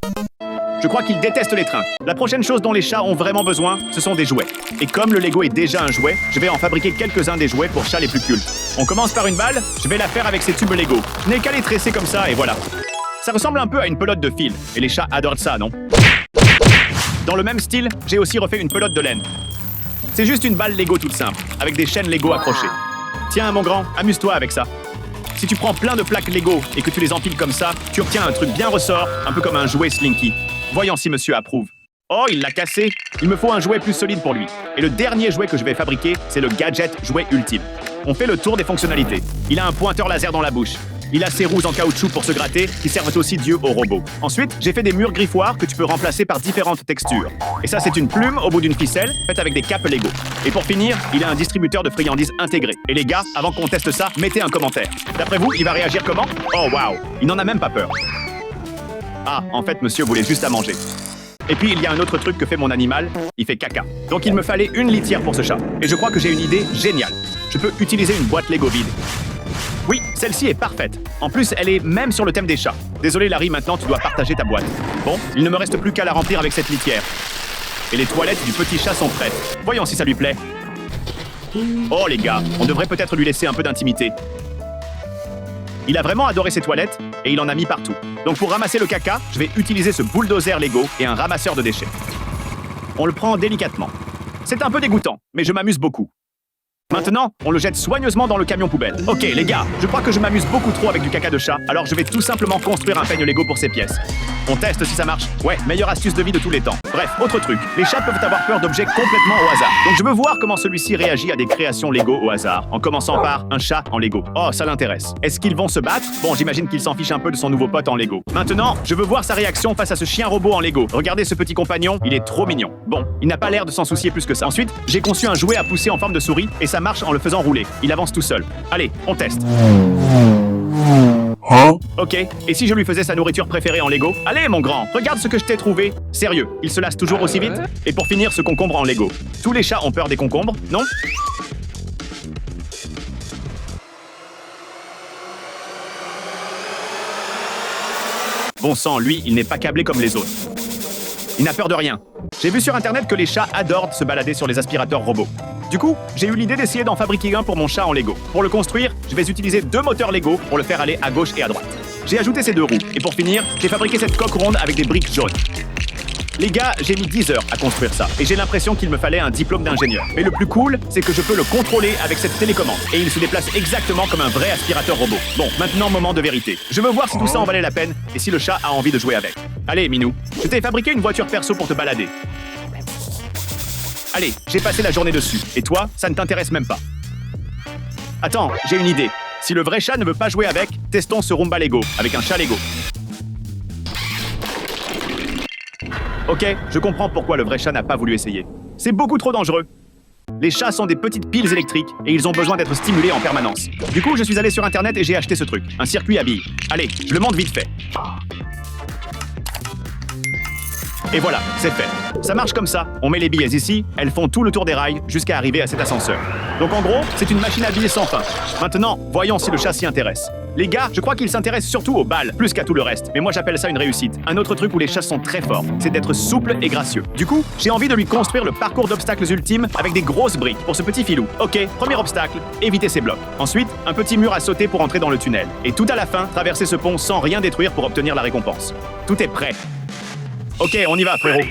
Je crois qu'il déteste les trains. La prochaine chose dont les chats ont vraiment besoin, ce sont des jouets. Et comme le Lego est déjà un jouet, je vais en fabriquer quelques-uns des jouets pour chats les plus cultes. On commence par une balle, je vais la faire avec ces tubes Lego. Je n'ai qu'à les tresser comme ça et voilà. Ça ressemble un peu à une pelote de fil, et les chats adorent ça, non? Dans le même style, j'ai aussi refait une pelote de laine. C'est juste une balle Lego toute simple, avec des chaînes Lego accrochées. Tiens, mon grand, amuse-toi avec ça. Si tu prends plein de plaques Lego et que tu les empiles comme ça, tu obtiens un truc bien ressort, un peu comme un jouet Slinky. Voyons si monsieur approuve. Oh, il l'a cassé. Il me faut un jouet plus solide pour lui. Et le dernier jouet que je vais fabriquer, c'est le gadget jouet ultime. On fait le tour des fonctionnalités. Il a un pointeur laser dans la bouche. Il a ses roues en caoutchouc pour se gratter, qui servent aussi Dieu au robot. Ensuite, j'ai fait des murs griffoirs que tu peux remplacer par différentes textures. Et ça, c'est une plume au bout d'une ficelle, faite avec des capes Lego. Et pour finir, il a un distributeur de friandises intégré. Et les gars, avant qu'on teste ça, mettez un commentaire. D'après vous, il va réagir comment? Oh waouh, il n'en a même pas peur. Ah, en fait, monsieur voulait juste à manger. Et puis, il y a un autre truc que fait mon animal, il fait caca. Donc il me fallait une litière pour ce chat. Et je crois que j'ai une idée géniale. Je peux utiliser une boîte Lego vide. Oui, celle-ci est parfaite. En plus, elle est même sur le thème des chats. Désolé Larry, maintenant tu dois partager ta boîte. Bon, il ne me reste plus qu'à la remplir avec cette litière. Et les toilettes du petit chat sont prêtes. Voyons si ça lui plaît. Oh les gars, on devrait peut-être lui laisser un peu d'intimité. Il a vraiment adoré ses toilettes et il en a mis partout. Donc pour ramasser le caca, je vais utiliser ce bulldozer Lego et un ramasseur de déchets. On le prend délicatement. C'est un peu dégoûtant, mais je m'amuse beaucoup. Maintenant, on le jette soigneusement dans le camion poubelle. Ok les gars, je crois que je m'amuse beaucoup trop avec du caca de chat, alors je vais tout simplement construire un peigne Lego pour ces pièces. On teste si ça marche. Ouais, meilleure astuce de vie de tous les temps. Bref, autre truc. Les chats peuvent avoir peur d'objets complètement au hasard. Donc je veux voir comment celui-ci réagit à des créations Lego au hasard, en commençant par un chat en Lego. Oh, ça l'intéresse. Est-ce qu'ils vont se battre? Bon, j'imagine qu'il s'en fiche un peu de son nouveau pote en Lego. Maintenant, je veux voir sa réaction face à ce chien robot en Lego. Regardez ce petit compagnon, il est trop mignon. Bon, il n'a pas l'air de s'en soucier plus que ça. Ensuite, j'ai conçu un jouet à pousser en forme de souris, et ça marche en le faisant rouler. Il avance tout seul. Allez, on teste. Ok, et si je lui faisais sa nourriture préférée en Lego? Allez mon grand, regarde ce que je t'ai trouvé. Sérieux, il se lasse toujours aussi vite? Et pour finir, ce concombre en Lego. Tous les chats ont peur des concombres, non? Bon sang, lui, il n'est pas câblé comme les autres. Il n'a peur de rien. J'ai vu sur internet que les chats adorent se balader sur les aspirateurs robots. Du coup, j'ai eu l'idée d'essayer d'en fabriquer un pour mon chat en Lego. Pour le construire, je vais utiliser 2 moteurs Lego pour le faire aller à gauche et à droite. J'ai ajouté ces 2 roues. Et pour finir, j'ai fabriqué cette coque ronde avec des briques jaunes. Les gars, j'ai mis 10 heures à construire ça, et j'ai l'impression qu'il me fallait un diplôme d'ingénieur. Mais le plus cool, c'est que je peux le contrôler avec cette télécommande, et il se déplace exactement comme un vrai aspirateur robot. Bon, maintenant, moment de vérité. Je veux voir si tout ça en valait la peine, et si le chat a envie de jouer avec. Allez, Minou, je t'ai fabriqué une voiture perso pour te balader. Allez, j'ai passé la journée dessus, et toi, ça ne t'intéresse même pas. Attends, j'ai une idée. Si le vrai chat ne veut pas jouer avec, testons ce Roomba Lego, avec un chat Lego. Ok, je comprends pourquoi le vrai chat n'a pas voulu essayer. C'est beaucoup trop dangereux. Les chats sont des petites piles électriques et ils ont besoin d'être stimulés en permanence. Du coup, je suis allé sur internet et j'ai acheté ce truc, un circuit à billes. Allez, je le monte vite fait. Et voilà, c'est fait. Ça marche comme ça. On met les billets ici, elles font tout le tour des rails jusqu'à arriver à cet ascenseur. Donc en gros, c'est une machine à billets sans fin. Maintenant, voyons si le chat s'y intéresse. Les gars, je crois qu'ils s'intéressent surtout aux balles, plus qu'à tout le reste. Mais moi j'appelle ça une réussite. Un autre truc où les chats sont très forts, c'est d'être souples et gracieux. Du coup, j'ai envie de lui construire le parcours d'obstacles ultime avec des grosses briques pour ce petit filou. Ok, premier obstacle, éviter ces blocs. Ensuite, un petit mur à sauter pour entrer dans le tunnel. Et tout à la fin, traverser ce pont sans rien détruire pour obtenir la récompense. Tout est prêt. Ok, on y va, frérot.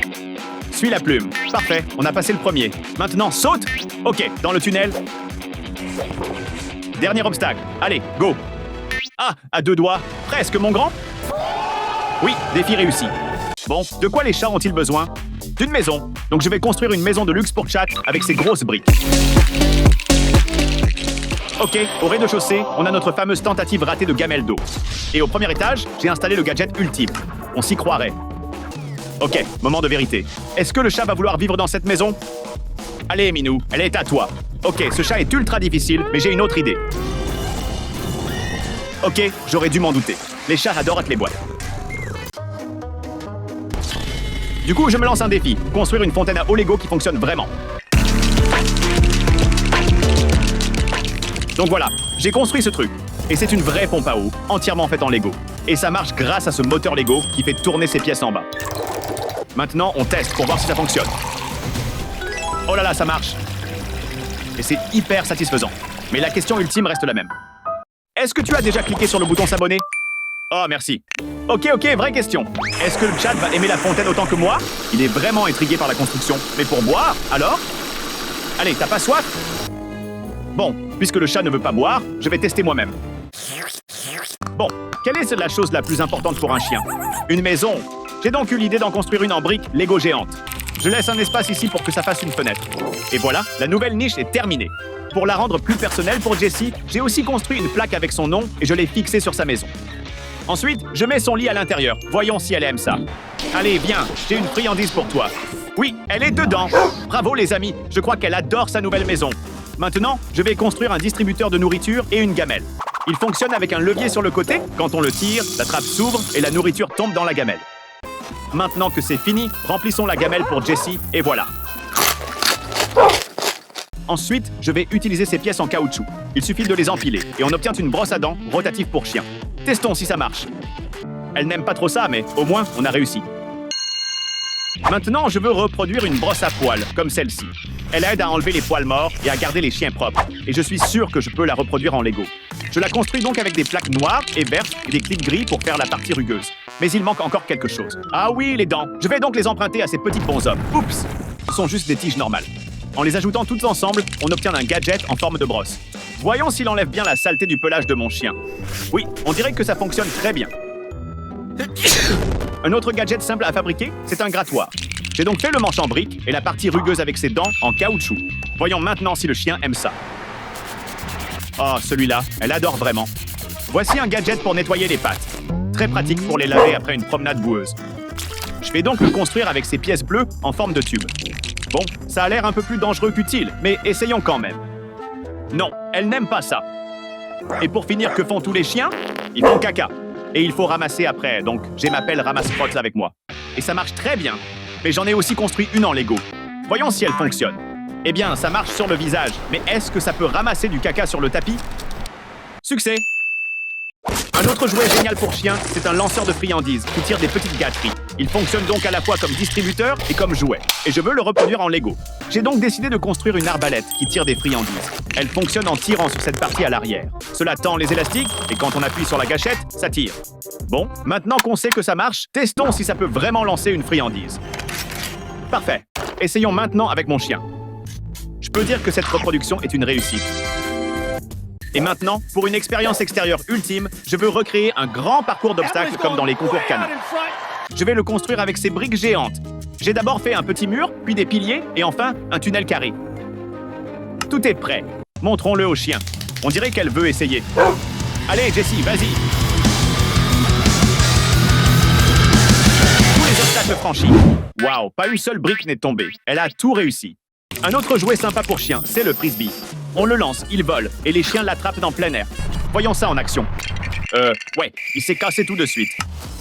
Suis la plume. Parfait, on a passé le premier. Maintenant, saute. Ok, dans le tunnel. Dernier obstacle. Allez, go. Ah, à deux doigts. Presque, mon grand. Oui, défi réussi. Bon, de quoi les chats ont-ils besoin? D'une maison. Donc je vais construire une maison de luxe pour chat avec ces grosses briques. Ok, au rez-de-chaussée, on a notre fameuse tentative ratée de gamelle d'eau. Et au premier étage, j'ai installé le gadget ultime. On s'y croirait. Ok, moment de vérité. Est-ce que le chat va vouloir vivre dans cette maison? Allez, Minou, elle est à toi. Ok, ce chat est ultra difficile, mais j'ai une autre idée. Ok, j'aurais dû m'en douter. Les chats adorent les boîtes. Du coup, je me lance un défi. Construire une fontaine à eau Lego qui fonctionne vraiment. Donc voilà, j'ai construit ce truc. Et c'est une vraie pompe à eau, entièrement faite en Lego. Et ça marche grâce à ce moteur Lego qui fait tourner ses pièces en bas. Maintenant, on teste pour voir si ça fonctionne. Oh là là, ça marche. Et c'est hyper satisfaisant. Mais la question ultime reste la même. Est-ce que tu as déjà cliqué sur le bouton s'abonner? Oh, merci. Ok, vraie question. Est-ce que le chat va aimer la fontaine autant que moi? Il est vraiment intrigué par la construction. Mais pour boire, alors? Allez, t'as pas soif? Bon, puisque le chat ne veut pas boire, je vais tester moi-même. Bon, quelle est la chose la plus importante pour un chien? Une maison. J'ai donc eu l'idée d'en construire une en briques Lego géante. Je laisse un espace ici pour que ça fasse une fenêtre. Et voilà, la nouvelle niche est terminée. Pour la rendre plus personnelle pour Jessie, j'ai aussi construit une plaque avec son nom et je l'ai fixée sur sa maison. Ensuite, je mets son lit à l'intérieur. Voyons si elle aime ça. Allez, viens, j'ai une friandise pour toi. Oui, elle est dedans. Bravo les amis, je crois qu'elle adore sa nouvelle maison. Maintenant, je vais construire un distributeur de nourriture et une gamelle. Il fonctionne avec un levier sur le côté. Quand on le tire, la trappe s'ouvre et la nourriture tombe dans la gamelle. Maintenant que c'est fini, remplissons la gamelle pour Jessie et voilà. Ensuite, je vais utiliser ces pièces en caoutchouc. Il suffit de les empiler et on obtient une brosse à dents rotative pour chien. Testons si ça marche. Elle n'aime pas trop ça, mais au moins, on a réussi. Maintenant, je veux reproduire une brosse à poils, comme celle-ci. Elle aide à enlever les poils morts et à garder les chiens propres. Et je suis sûr que je peux la reproduire en Lego. Je la construis donc avec des plaques noires et vertes et des clips gris pour faire la partie rugueuse. Mais il manque encore quelque chose. Ah oui, les dents. Je vais donc les emprunter à ces petits bonshommes. Oups! Ce sont juste des tiges normales. En les ajoutant toutes ensemble, on obtient un gadget en forme de brosse. Voyons s'il enlève bien la saleté du pelage de mon chien. Oui, on dirait que ça fonctionne très bien. Un autre gadget simple à fabriquer, c'est un grattoir. J'ai donc fait le manche en briques et la partie rugueuse avec ses dents en caoutchouc. Voyons maintenant si le chien aime ça. Oh, celui-là, elle adore vraiment. Voici un gadget pour nettoyer les pattes. Très pratique pour les laver après une promenade boueuse. Je vais donc le construire avec ces pièces bleues en forme de tube. Bon, ça a l'air un peu plus dangereux qu'utile, mais essayons quand même. Non, elle n'aime pas ça. Et pour finir, que font tous les chiens? Ils font caca. Et il faut ramasser après, donc j'ai ma pelle ramasse-crottes avec moi. Et ça marche très bien. Mais j'en ai aussi construit une en Lego. Voyons si elle fonctionne. Eh bien, ça marche sur le visage, mais est-ce que ça peut ramasser du caca sur le tapis? Succès! Un autre jouet génial pour chien, c'est un lanceur de friandises qui tire des petites gâteries. Il fonctionne donc à la fois comme distributeur et comme jouet. Et je veux le reproduire en Lego. J'ai donc décidé de construire une arbalète qui tire des friandises. Elle fonctionne en tirant sur cette partie à l'arrière. Cela tend les élastiques et quand on appuie sur la gâchette, ça tire. Bon, maintenant qu'on sait que ça marche, testons si ça peut vraiment lancer une friandise. Parfait. Essayons maintenant avec mon chien. Je peux dire que cette reproduction est une réussite. Et maintenant, pour une expérience extérieure ultime, je veux recréer un grand parcours d'obstacles comme dans les concours canins. Je vais le construire avec ces briques géantes. J'ai d'abord fait un petit mur, puis des piliers, et enfin, un tunnel carré. Tout est prêt. Montrons-le au chien. On dirait qu'elle veut essayer. Allez, Jessie, vas-y. Tous les obstacles franchis. Waouh, pas une seule brique n'est tombée. Elle a tout réussi. Un autre jouet sympa pour chien, c'est le frisbee. On le lance, il vole, et les chiens l'attrapent dans plein air. Voyons ça en action. Ouais, il s'est cassé tout de suite.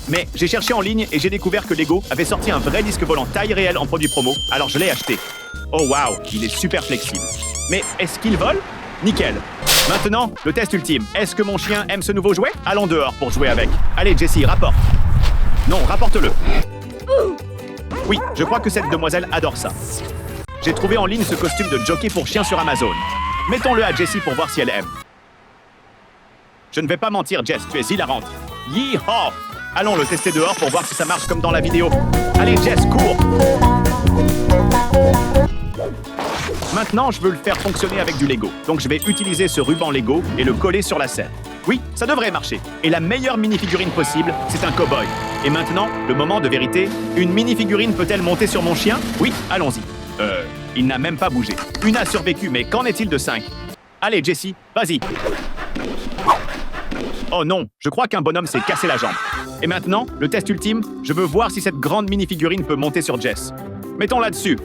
Mais j'ai cherché en ligne et j'ai découvert que Lego avait sorti un vrai disque volant taille réelle en produit promo, alors je l'ai acheté. Oh waouh, il est super flexible. Mais est-ce qu'il vole? Nickel. Maintenant, le test ultime. Est-ce que mon chien aime ce nouveau jouet? Allons dehors pour jouer avec. Allez, Jessie, rapporte. Non, rapporte-le. Oui, je crois que cette demoiselle adore ça. J'ai trouvé en ligne ce costume de jockey pour chien sur Amazon. Mettons-le à Jessie pour voir si elle aime. Je ne vais pas mentir, Jess, tu es hilarante. Yeehaw! Allons le tester dehors pour voir si ça marche comme dans la vidéo. Allez, Jess, cours! Maintenant, je veux le faire fonctionner avec du Lego. Donc, je vais utiliser ce ruban Lego et le coller sur la scène. Oui, ça devrait marcher. Et la meilleure mini-figurine possible, c'est un cow-boy. Et maintenant, le moment de vérité. Une mini-figurine peut-elle monter sur mon chien? Oui, allons-y. Il n'a même pas bougé. Une a survécu, mais qu'en est-il de 5? Allez, Jessie, vas-y. Oh non, je crois qu'un bonhomme s'est cassé la jambe. Et maintenant, le test ultime, je veux voir si cette grande mini-figurine peut monter sur Jess. Mettons-la dessus.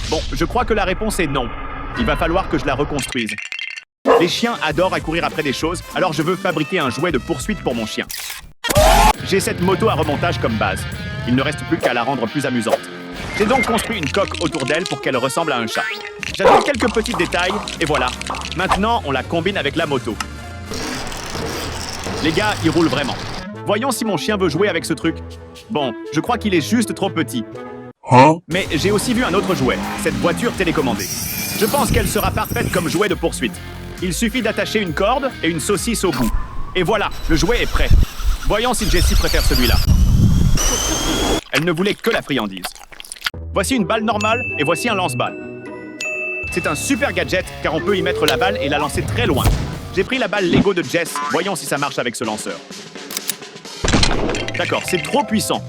Bon, je crois que la réponse est non. Il va falloir que je la reconstruise. Les chiens adorent à courir après des choses, alors je veux fabriquer un jouet de poursuite pour mon chien. J'ai cette moto à remontage comme base. Il ne reste plus qu'à la rendre plus amusante. J'ai donc construit une coque autour d'elle pour qu'elle ressemble à un chat. J'ajoute quelques petits détails, et voilà. Maintenant, on la combine avec la moto. Les gars, il roule vraiment. Voyons si mon chien veut jouer avec ce truc. Bon, je crois qu'il est juste trop petit. Mais j'ai aussi vu un autre jouet, cette voiture télécommandée. Je pense qu'elle sera parfaite comme jouet de poursuite. Il suffit d'attacher une corde et une saucisse au bout. Et voilà, le jouet est prêt. Voyons si Jessie préfère celui-là. Elle ne voulait que la friandise. Voici une balle normale et voici un lance-balle. C'est un super gadget car on peut y mettre la balle et la lancer très loin. J'ai pris la balle Lego de Jess, voyons si ça marche avec ce lanceur. D'accord, c'est trop puissant.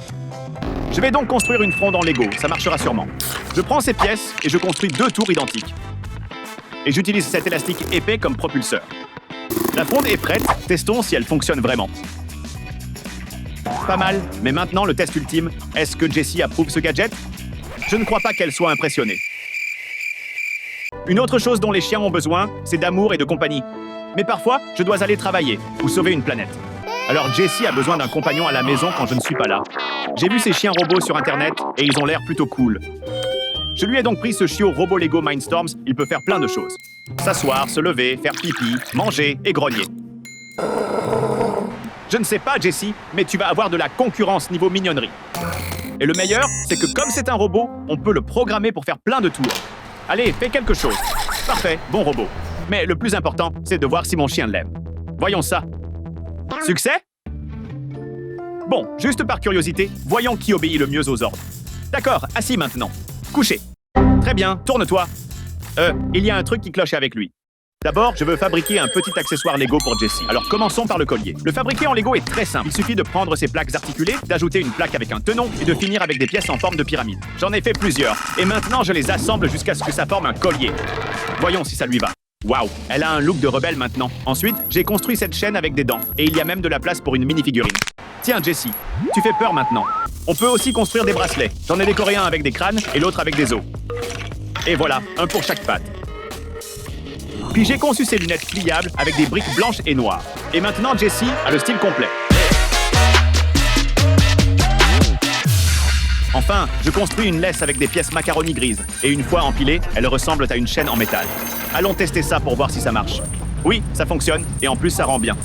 Je vais donc construire une fronde en Lego, ça marchera sûrement. Je prends ces pièces et je construis 2 tours identiques. Et j'utilise cet élastique épais comme propulseur. La fronde est prête, testons si elle fonctionne vraiment. Pas mal, mais maintenant le test ultime. Est-ce que Jessie approuve ce gadget? Je ne crois pas qu'elle soit impressionnée. Une autre chose dont les chiens ont besoin, c'est d'amour et de compagnie. Mais parfois, je dois aller travailler ou sauver une planète. Alors Jessie a besoin d'un compagnon à la maison quand je ne suis pas là. J'ai vu ces chiens robots sur Internet et ils ont l'air plutôt cool. Je lui ai donc pris ce chiot robot Lego Mindstorms, il peut faire plein de choses. S'asseoir, se lever, faire pipi, manger et grogner. Je ne sais pas, Jessie, mais tu vas avoir de la concurrence niveau mignonnerie. Et le meilleur, c'est que comme c'est un robot, on peut le programmer pour faire plein de tours. Allez, fais quelque chose. Parfait, bon robot. Mais le plus important, c'est de voir si mon chien l'aime. Voyons ça. Succès? Bon, juste par curiosité, voyons qui obéit le mieux aux ordres. D'accord, assis maintenant. Couché. Très bien, tourne-toi. Il y a un truc qui cloche avec lui. D'abord, je veux fabriquer un petit accessoire Lego pour Jessie. Alors commençons par le collier. Le fabriquer en Lego est très simple. Il suffit de prendre ces plaques articulées, d'ajouter une plaque avec un tenon et de finir avec des pièces en forme de pyramide. J'en ai fait plusieurs. Et maintenant, je les assemble jusqu'à ce que ça forme un collier. Voyons si ça lui va. Waouh, elle a un look de rebelle maintenant. Ensuite, j'ai construit cette chaîne avec des dents. Et il y a même de la place pour une mini-figurine. Tiens, Jessie, tu fais peur maintenant. On peut aussi construire des bracelets. J'en ai décoré un avec des crânes et l'autre avec des os. Et voilà, un pour chaque patte. Puis j'ai conçu ces lunettes pliables avec des briques blanches et noires. Et maintenant, Jessie a le style complet. Enfin, je construis une laisse avec des pièces macaroni grises. Et une fois empilée, elles ressemblent à une chaîne en métal. Allons tester ça pour voir si ça marche. Oui, ça fonctionne, et en plus ça rend bien.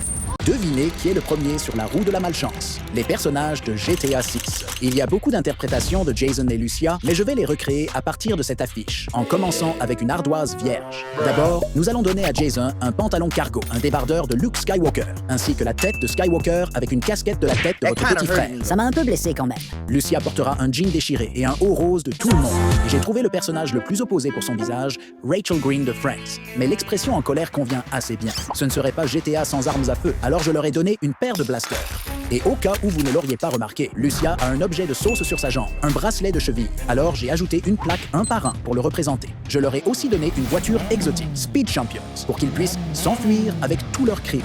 Devinez qui est le premier sur la roue de la malchance. Les personnages de GTA 6. Il y a beaucoup d'interprétations de Jason et Lucia, mais je vais les recréer à partir de cette affiche, en commençant avec une ardoise vierge. D'abord, nous allons donner à Jason un pantalon cargo, un débardeur de Luke Skywalker, ainsi que la tête de Skywalker avec une casquette de la tête de votre petit frère. Ça m'a un peu blessé quand même. Lucia portera un jean déchiré et un haut rose de tout le monde. Et j'ai trouvé le personnage le plus opposé pour son visage, Rachel Green de Friends. Mais l'expression en colère convient assez bien. Ce ne serait pas GTA sans armes à feu, alors je leur ai donné une paire de blasters. Et au cas où vous ne l'auriez pas remarqué, Lucia a un objet de sauce sur sa jambe, un bracelet de cheville. Alors j'ai ajouté une plaque un par un pour le représenter. Je leur ai aussi donné une voiture exotique, Speed Champions, pour qu'ils puissent s'enfuir avec tous leurs crimes.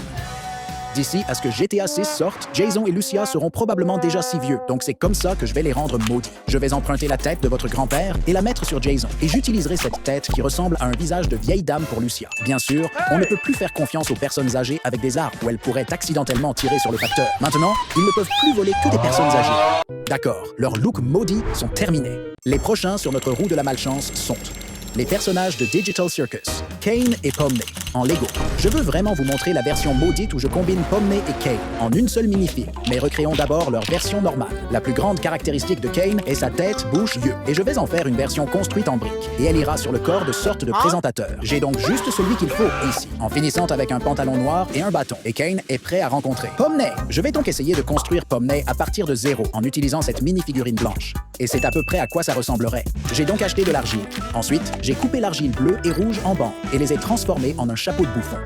D'ici à ce que GTA 6 sorte, Jason et Lucia seront probablement déjà si vieux, donc c'est comme ça que je vais les rendre maudits. Je vais emprunter la tête de votre grand-père et la mettre sur Jason, et j'utiliserai cette tête qui ressemble à un visage de vieille dame pour Lucia. Bien sûr, on ne peut plus faire confiance aux personnes âgées avec des armes où elles pourraient accidentellement tirer sur le facteur. Maintenant, ils ne peuvent plus voler que des personnes âgées. D'accord, leurs looks maudits sont terminés. Les prochains sur notre roue de la malchance sont les personnages de Digital Circus, Kane et Pomney, en Lego. Je veux vraiment vous montrer la version maudite où je combine Pomney et Kane en une seule mini-fille, mais recréons d'abord leur version normale. La plus grande caractéristique de Kane est sa tête, bouche, yeux, et je vais en faire une version construite en briques, et elle ira sur le corps de sorte de présentateur. J'ai donc juste celui qu'il faut ici, en finissant avec un pantalon noir et un bâton, et Kane est prêt à rencontrer Pomney. Je vais donc essayer de construire Pomney à partir de zéro en utilisant cette mini-figurine blanche, et c'est à peu près à quoi ça ressemblerait. J'ai donc acheté de l'argile. Ensuite, j'ai coupé l'argile bleue et rouge en bancs et les ai transformés en un chapeau de bouffon.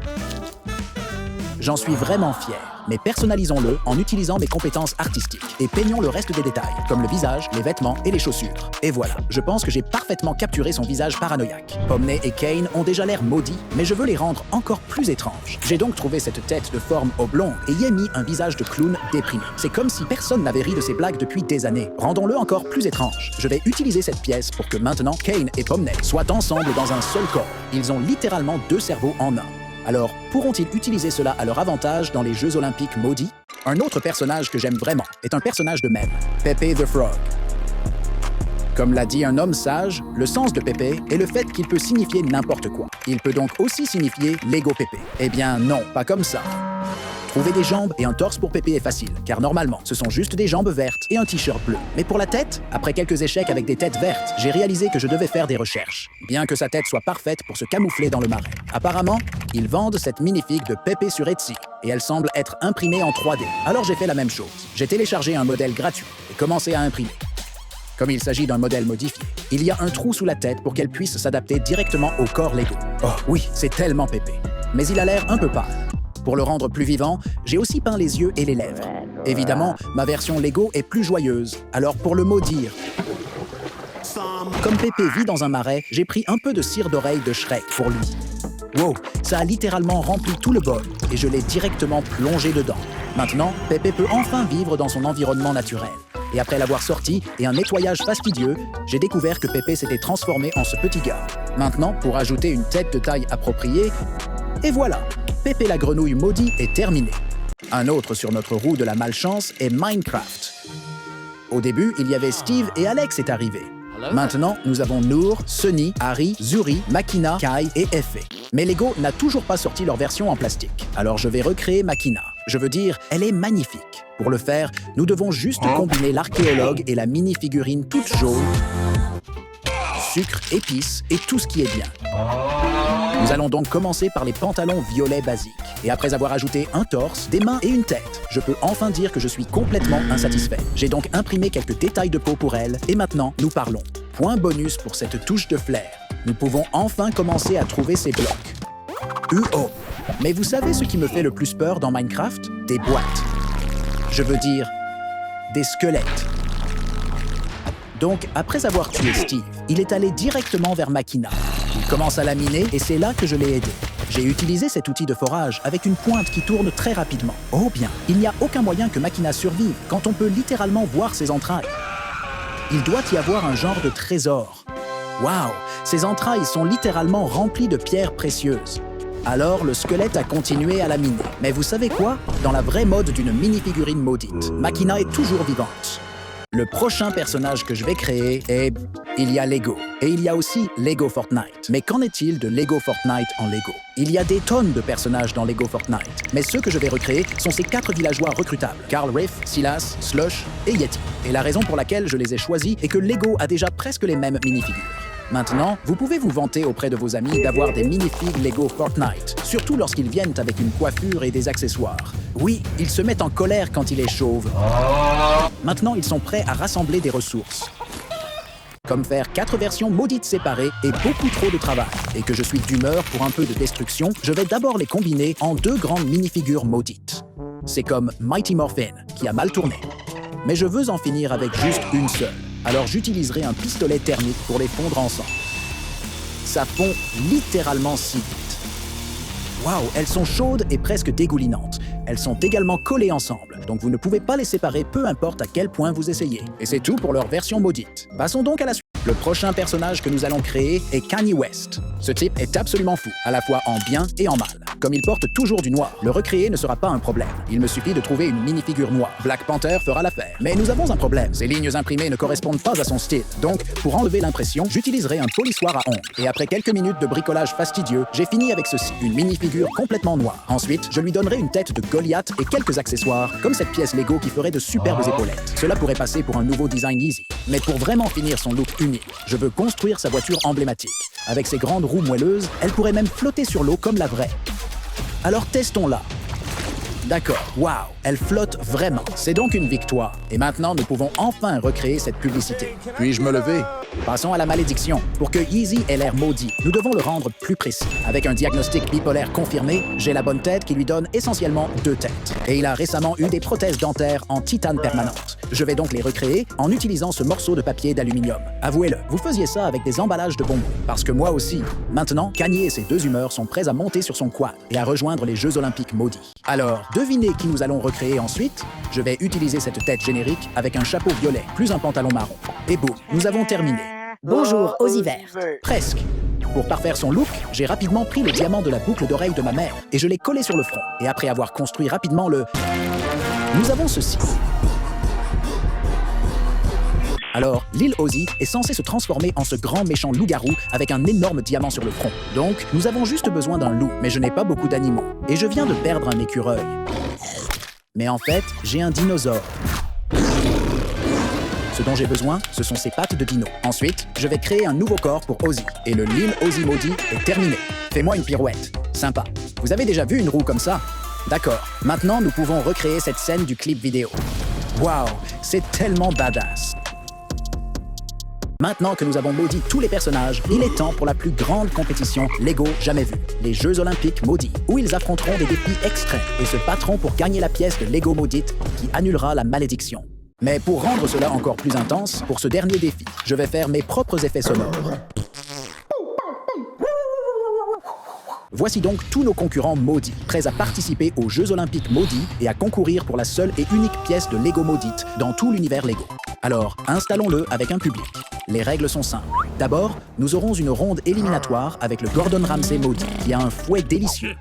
J'en suis vraiment fier, mais personnalisons-le en utilisant mes compétences artistiques et peignons le reste des détails, comme le visage, les vêtements et les chaussures. Et voilà, je pense que j'ai parfaitement capturé son visage paranoïaque. Pomney et Kane ont déjà l'air maudits, mais je veux les rendre encore plus étranges. J'ai donc trouvé cette tête de forme oblongue et y ai mis un visage de clown déprimé. C'est comme si personne n'avait ri de ces blagues depuis des années. Rendons-le encore plus étrange. Je vais utiliser cette pièce pour que maintenant Kane et Pomney soient ensemble dans un seul corps. Ils ont littéralement deux cerveaux en un. Alors, pourront-ils utiliser cela à leur avantage dans les Jeux Olympiques maudits? Un autre personnage que j'aime vraiment est un personnage de mème, Pepe the Frog. Comme l'a dit un homme sage, le sens de Pepe est le fait qu'il peut signifier n'importe quoi. Il peut donc aussi signifier Lego Pepe. Eh bien non, pas comme ça. Trouver des jambes et un torse pour Pepe est facile, car normalement, ce sont juste des jambes vertes et un t-shirt bleu. Mais pour la tête, après quelques échecs avec des têtes vertes, j'ai réalisé que je devais faire des recherches, bien que sa tête soit parfaite pour se camoufler dans le marais. Apparemment, ils vendent cette minifig de Pepe sur Etsy, et elle semble être imprimée en 3D. Alors j'ai fait la même chose. J'ai téléchargé un modèle gratuit et commencé à imprimer. Comme il s'agit d'un modèle modifié, il y a un trou sous la tête pour qu'elle puisse s'adapter directement au corps Lego. Oh oui, c'est tellement Pepe. Mais il a l'air un peu pâle. Pour le rendre plus vivant, j'ai aussi peint les yeux et les lèvres. Évidemment, ma version Lego est plus joyeuse, alors pour le maudire, comme Pepe vit dans un marais, j'ai pris un peu de cire d'oreille de Shrek pour lui. Wow, ça a littéralement rempli tout le bol et je l'ai directement plongé dedans. Maintenant, Pepe peut enfin vivre dans son environnement naturel. Et après l'avoir sorti et un nettoyage fastidieux, j'ai découvert que Pepe s'était transformé en ce petit gars. Maintenant, pour ajouter une tête de taille appropriée, et voilà, Pepe la grenouille maudit est terminé. Un autre sur notre roue de la malchance est Minecraft. Au début, il y avait Steve et Alex est arrivé. Maintenant, nous avons Noor, Sunny, Harry, Zuri, Makina, Kai et Effie. Mais Lego n'a toujours pas sorti leur version en plastique. Alors je vais recréer Makina. Je veux dire, elle est magnifique. Pour le faire, nous devons juste combiner l'archéologue et la mini-figurine toute jaune, sucre, épices et tout ce qui est bien. Nous allons donc commencer par les pantalons violets basiques. Et après avoir ajouté un torse, des mains et une tête, je peux enfin dire que je suis complètement insatisfait. J'ai donc imprimé quelques détails de peau pour elle, et maintenant, nous parlons. Point bonus pour cette touche de flair. Nous pouvons enfin commencer à trouver ces blocs. Mais vous savez ce qui me fait le plus peur dans Minecraft? Des boîtes. Je veux dire, des squelettes. Donc, après avoir tué Steve, il est allé directement vers Makina. Il commence à la miner et c'est là que je l'ai aidé. J'ai utilisé cet outil de forage avec une pointe qui tourne très rapidement. Oh bien, il n'y a aucun moyen que Makina survive quand on peut littéralement voir ses entrailles. Il doit y avoir un genre de trésor. Waouh, ses entrailles sont littéralement remplies de pierres précieuses. Alors, le squelette a continué à la miner. Mais vous savez quoi? Dans la vraie mode d'une mini-figurine maudite, Makina est toujours vivante. Le prochain personnage que je vais créer est... Il y a Lego. Et il y a aussi Lego Fortnite. Mais qu'en est-il de Lego Fortnite en Lego? Il y a des tonnes de personnages dans Lego Fortnite. Mais ceux que je vais recréer sont ces 4 villageois recrutables. Carl Riff, Silas, Slush et Yeti. Et la raison pour laquelle je les ai choisis est que Lego a déjà presque les mêmes minifigures. Maintenant, vous pouvez vous vanter auprès de vos amis d'avoir des minifigs Lego Fortnite, surtout lorsqu'ils viennent avec une coiffure et des accessoires. Oui, ils se mettent en colère quand il est chauve. Maintenant, ils sont prêts à rassembler des ressources. Comme faire 4 versions maudites séparées et beaucoup trop de travail. Et que je suis d'humeur pour un peu de destruction, je vais d'abord les combiner en 2 grandes minifigures maudites. C'est comme Mighty Morphin, qui a mal tourné. Mais je veux en finir avec juste une seule. Alors j'utiliserai un pistolet thermique pour les fondre ensemble. Ça fond littéralement si vite. Waouh, elles sont chaudes et presque dégoulinantes. Elles sont également collées ensemble, donc vous ne pouvez pas les séparer peu importe à quel point vous essayez. Et c'est tout pour leur version maudite. Passons donc à la suite. Le prochain personnage que nous allons créer est Kanye West. Ce type est absolument fou, à la fois en bien et en mal. Comme il porte toujours du noir, le recréer ne sera pas un problème. Il me suffit de trouver une mini-figure noire. Black Panther fera l'affaire. Mais nous avons un problème. Ces lignes imprimées ne correspondent pas à son style. Donc, pour enlever l'impression, j'utiliserai un polissoir à ongles. Et après quelques minutes de bricolage fastidieux, j'ai fini avec ceci, une mini-figure complètement noire. Ensuite, je lui donnerai une tête de Goliath et quelques accessoires, comme cette pièce Lego qui ferait de superbes épaulettes. Cela pourrait passer pour un nouveau design Yeezy. Mais pour vraiment finir son look unique, je veux construire sa voiture emblématique. Avec ses grandes roues moelleuses, elle pourrait même flotter sur l'eau comme la vraie. Alors testons-la. D'accord, waouh, elle flotte vraiment. C'est donc une victoire. Et maintenant, nous pouvons enfin recréer cette publicité. Puis-je me lever? Passons à la malédiction. Pour que Yeezy ait l'air maudit, nous devons le rendre plus précis. Avec un diagnostic bipolaire confirmé, j'ai la bonne tête qui lui donne essentiellement 2 têtes. Et il a récemment eu des prothèses dentaires en titane permanente. Je vais donc les recréer en utilisant ce morceau de papier d'aluminium. Avouez-le, vous faisiez ça avec des emballages de bonbons. Parce que moi aussi. Maintenant, Kanye et ses 2 humeurs sont prêts à monter sur son quad et à rejoindre les Jeux Olympiques maudits. Alors, devinez qui nous allons recréer ensuite? Je vais utiliser cette tête générique avec un chapeau violet, plus un pantalon marron. Et boum, nous avons terminé. Bonjour, Ozzy Vert. Presque. Pour parfaire son look, j'ai rapidement pris le diamant de la boucle d'oreille de ma mère et je l'ai collé sur le front. Et après avoir construit rapidement nous avons ceci. Alors, Lil Ozzy est censé se transformer en ce grand méchant loup-garou avec un énorme diamant sur le front. Donc, nous avons juste besoin d'un loup, mais je n'ai pas beaucoup d'animaux. Et je viens de perdre un écureuil. Mais en fait, j'ai un dinosaure. Ce dont j'ai besoin, ce sont ses pattes de dino. Ensuite, je vais créer un nouveau corps pour Ozzy. Et le Lil Ozzy maudit est terminé. Fais-moi une pirouette. Sympa. Vous avez déjà vu une roue comme ça? D'accord. Maintenant, nous pouvons recréer cette scène du clip vidéo. Waouh, c'est tellement badass. Maintenant que nous avons maudit tous les personnages, il est temps pour la plus grande compétition Lego jamais vue, les Jeux Olympiques maudits, où ils affronteront des défis extrêmes et se battront pour gagner la pièce de Lego maudite qui annulera la malédiction. Mais pour rendre cela encore plus intense, pour ce dernier défi, je vais faire mes propres effets sonores. Voici donc tous nos concurrents maudits, prêts à participer aux Jeux Olympiques maudits et à concourir pour la seule et unique pièce de Lego maudite dans tout l'univers Lego. Alors, installons-le avec un public. Les règles sont simples. D'abord, nous aurons une ronde éliminatoire avec le Gordon Ramsay maudit, qui a un fouet délicieux,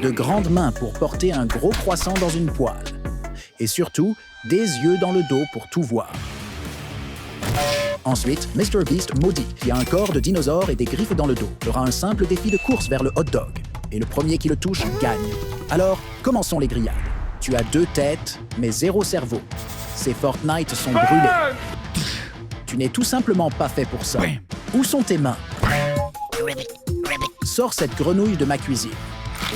de grandes mains pour porter un gros croissant dans une poêle, et surtout, des yeux dans le dos pour tout voir. Ensuite, Mr. Beast maudit, qui a un corps de dinosaure et des griffes dans le dos, fera un simple défi de course vers le hot dog. Et le premier qui le touche gagne. Alors, commençons les grillades. Tu as 2 têtes, mais 0 cerveau. Ces Fortnite sont brûlés. Tu n'es tout simplement pas fait pour ça. Où sont tes mains? Sors cette grenouille de ma cuisine.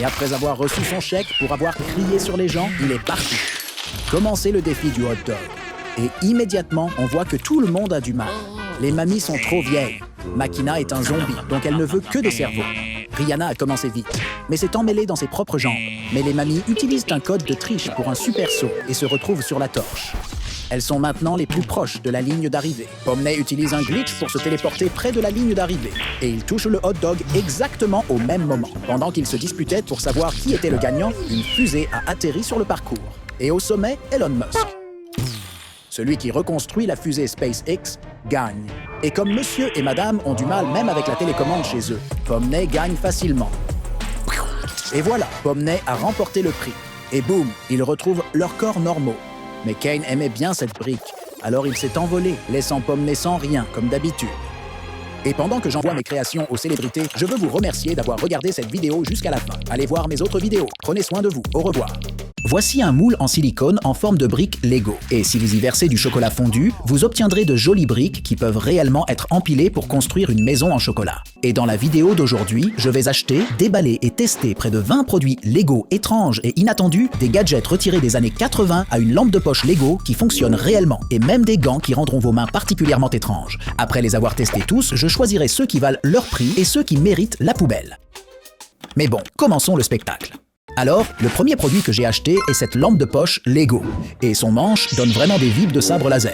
Et après avoir reçu son chèque pour avoir crié sur les gens, il est parti. Commencez le défi du hot dog. Et immédiatement, on voit que tout le monde a du mal. Les mamies sont trop vieilles. Makina est un zombie, donc elle ne veut que des cerveaux. Rihanna a commencé vite, mais s'est emmêlée dans ses propres jambes. Mais les mamies utilisent un code de triche pour un super saut et se retrouvent sur la torche. Elles sont maintenant les plus proches de la ligne d'arrivée. Pomney utilise un glitch pour se téléporter près de la ligne d'arrivée. Et il touche le hot dog exactement au même moment. Pendant qu'ils se disputaient pour savoir qui était le gagnant, une fusée a atterri sur le parcours. Et au sommet, Elon Musk. Celui qui reconstruit la fusée SpaceX gagne. Et comme monsieur et madame ont du mal même avec la télécommande chez eux, Pomney gagne facilement. Et voilà, Pomney a remporté le prix. Et boum, ils retrouvent leurs corps normaux. Mais Kane aimait bien cette brique, alors il s'est envolé, laissant Pomney sans rien, comme d'habitude. Et pendant que j'envoie mes créations aux célébrités, je veux vous remercier d'avoir regardé cette vidéo jusqu'à la fin. Allez voir mes autres vidéos. Prenez soin de vous. Au revoir. Voici un moule en silicone en forme de brique Lego. Et si vous y versez du chocolat fondu, vous obtiendrez de jolies briques qui peuvent réellement être empilées pour construire une maison en chocolat. Et dans la vidéo d'aujourd'hui, je vais acheter, déballer et tester près de 20 produits Lego étranges et inattendus, des gadgets retirés des années 80 à une lampe de poche Lego qui fonctionne réellement, et même des gants qui rendront vos mains particulièrement étranges. Après les avoir testés tous, je choisirai ceux qui valent leur prix et ceux qui méritent la poubelle. Mais bon, commençons le spectacle. Alors, le premier produit que j'ai acheté est cette lampe de poche Lego, et son manche donne vraiment des vibes de sabre laser.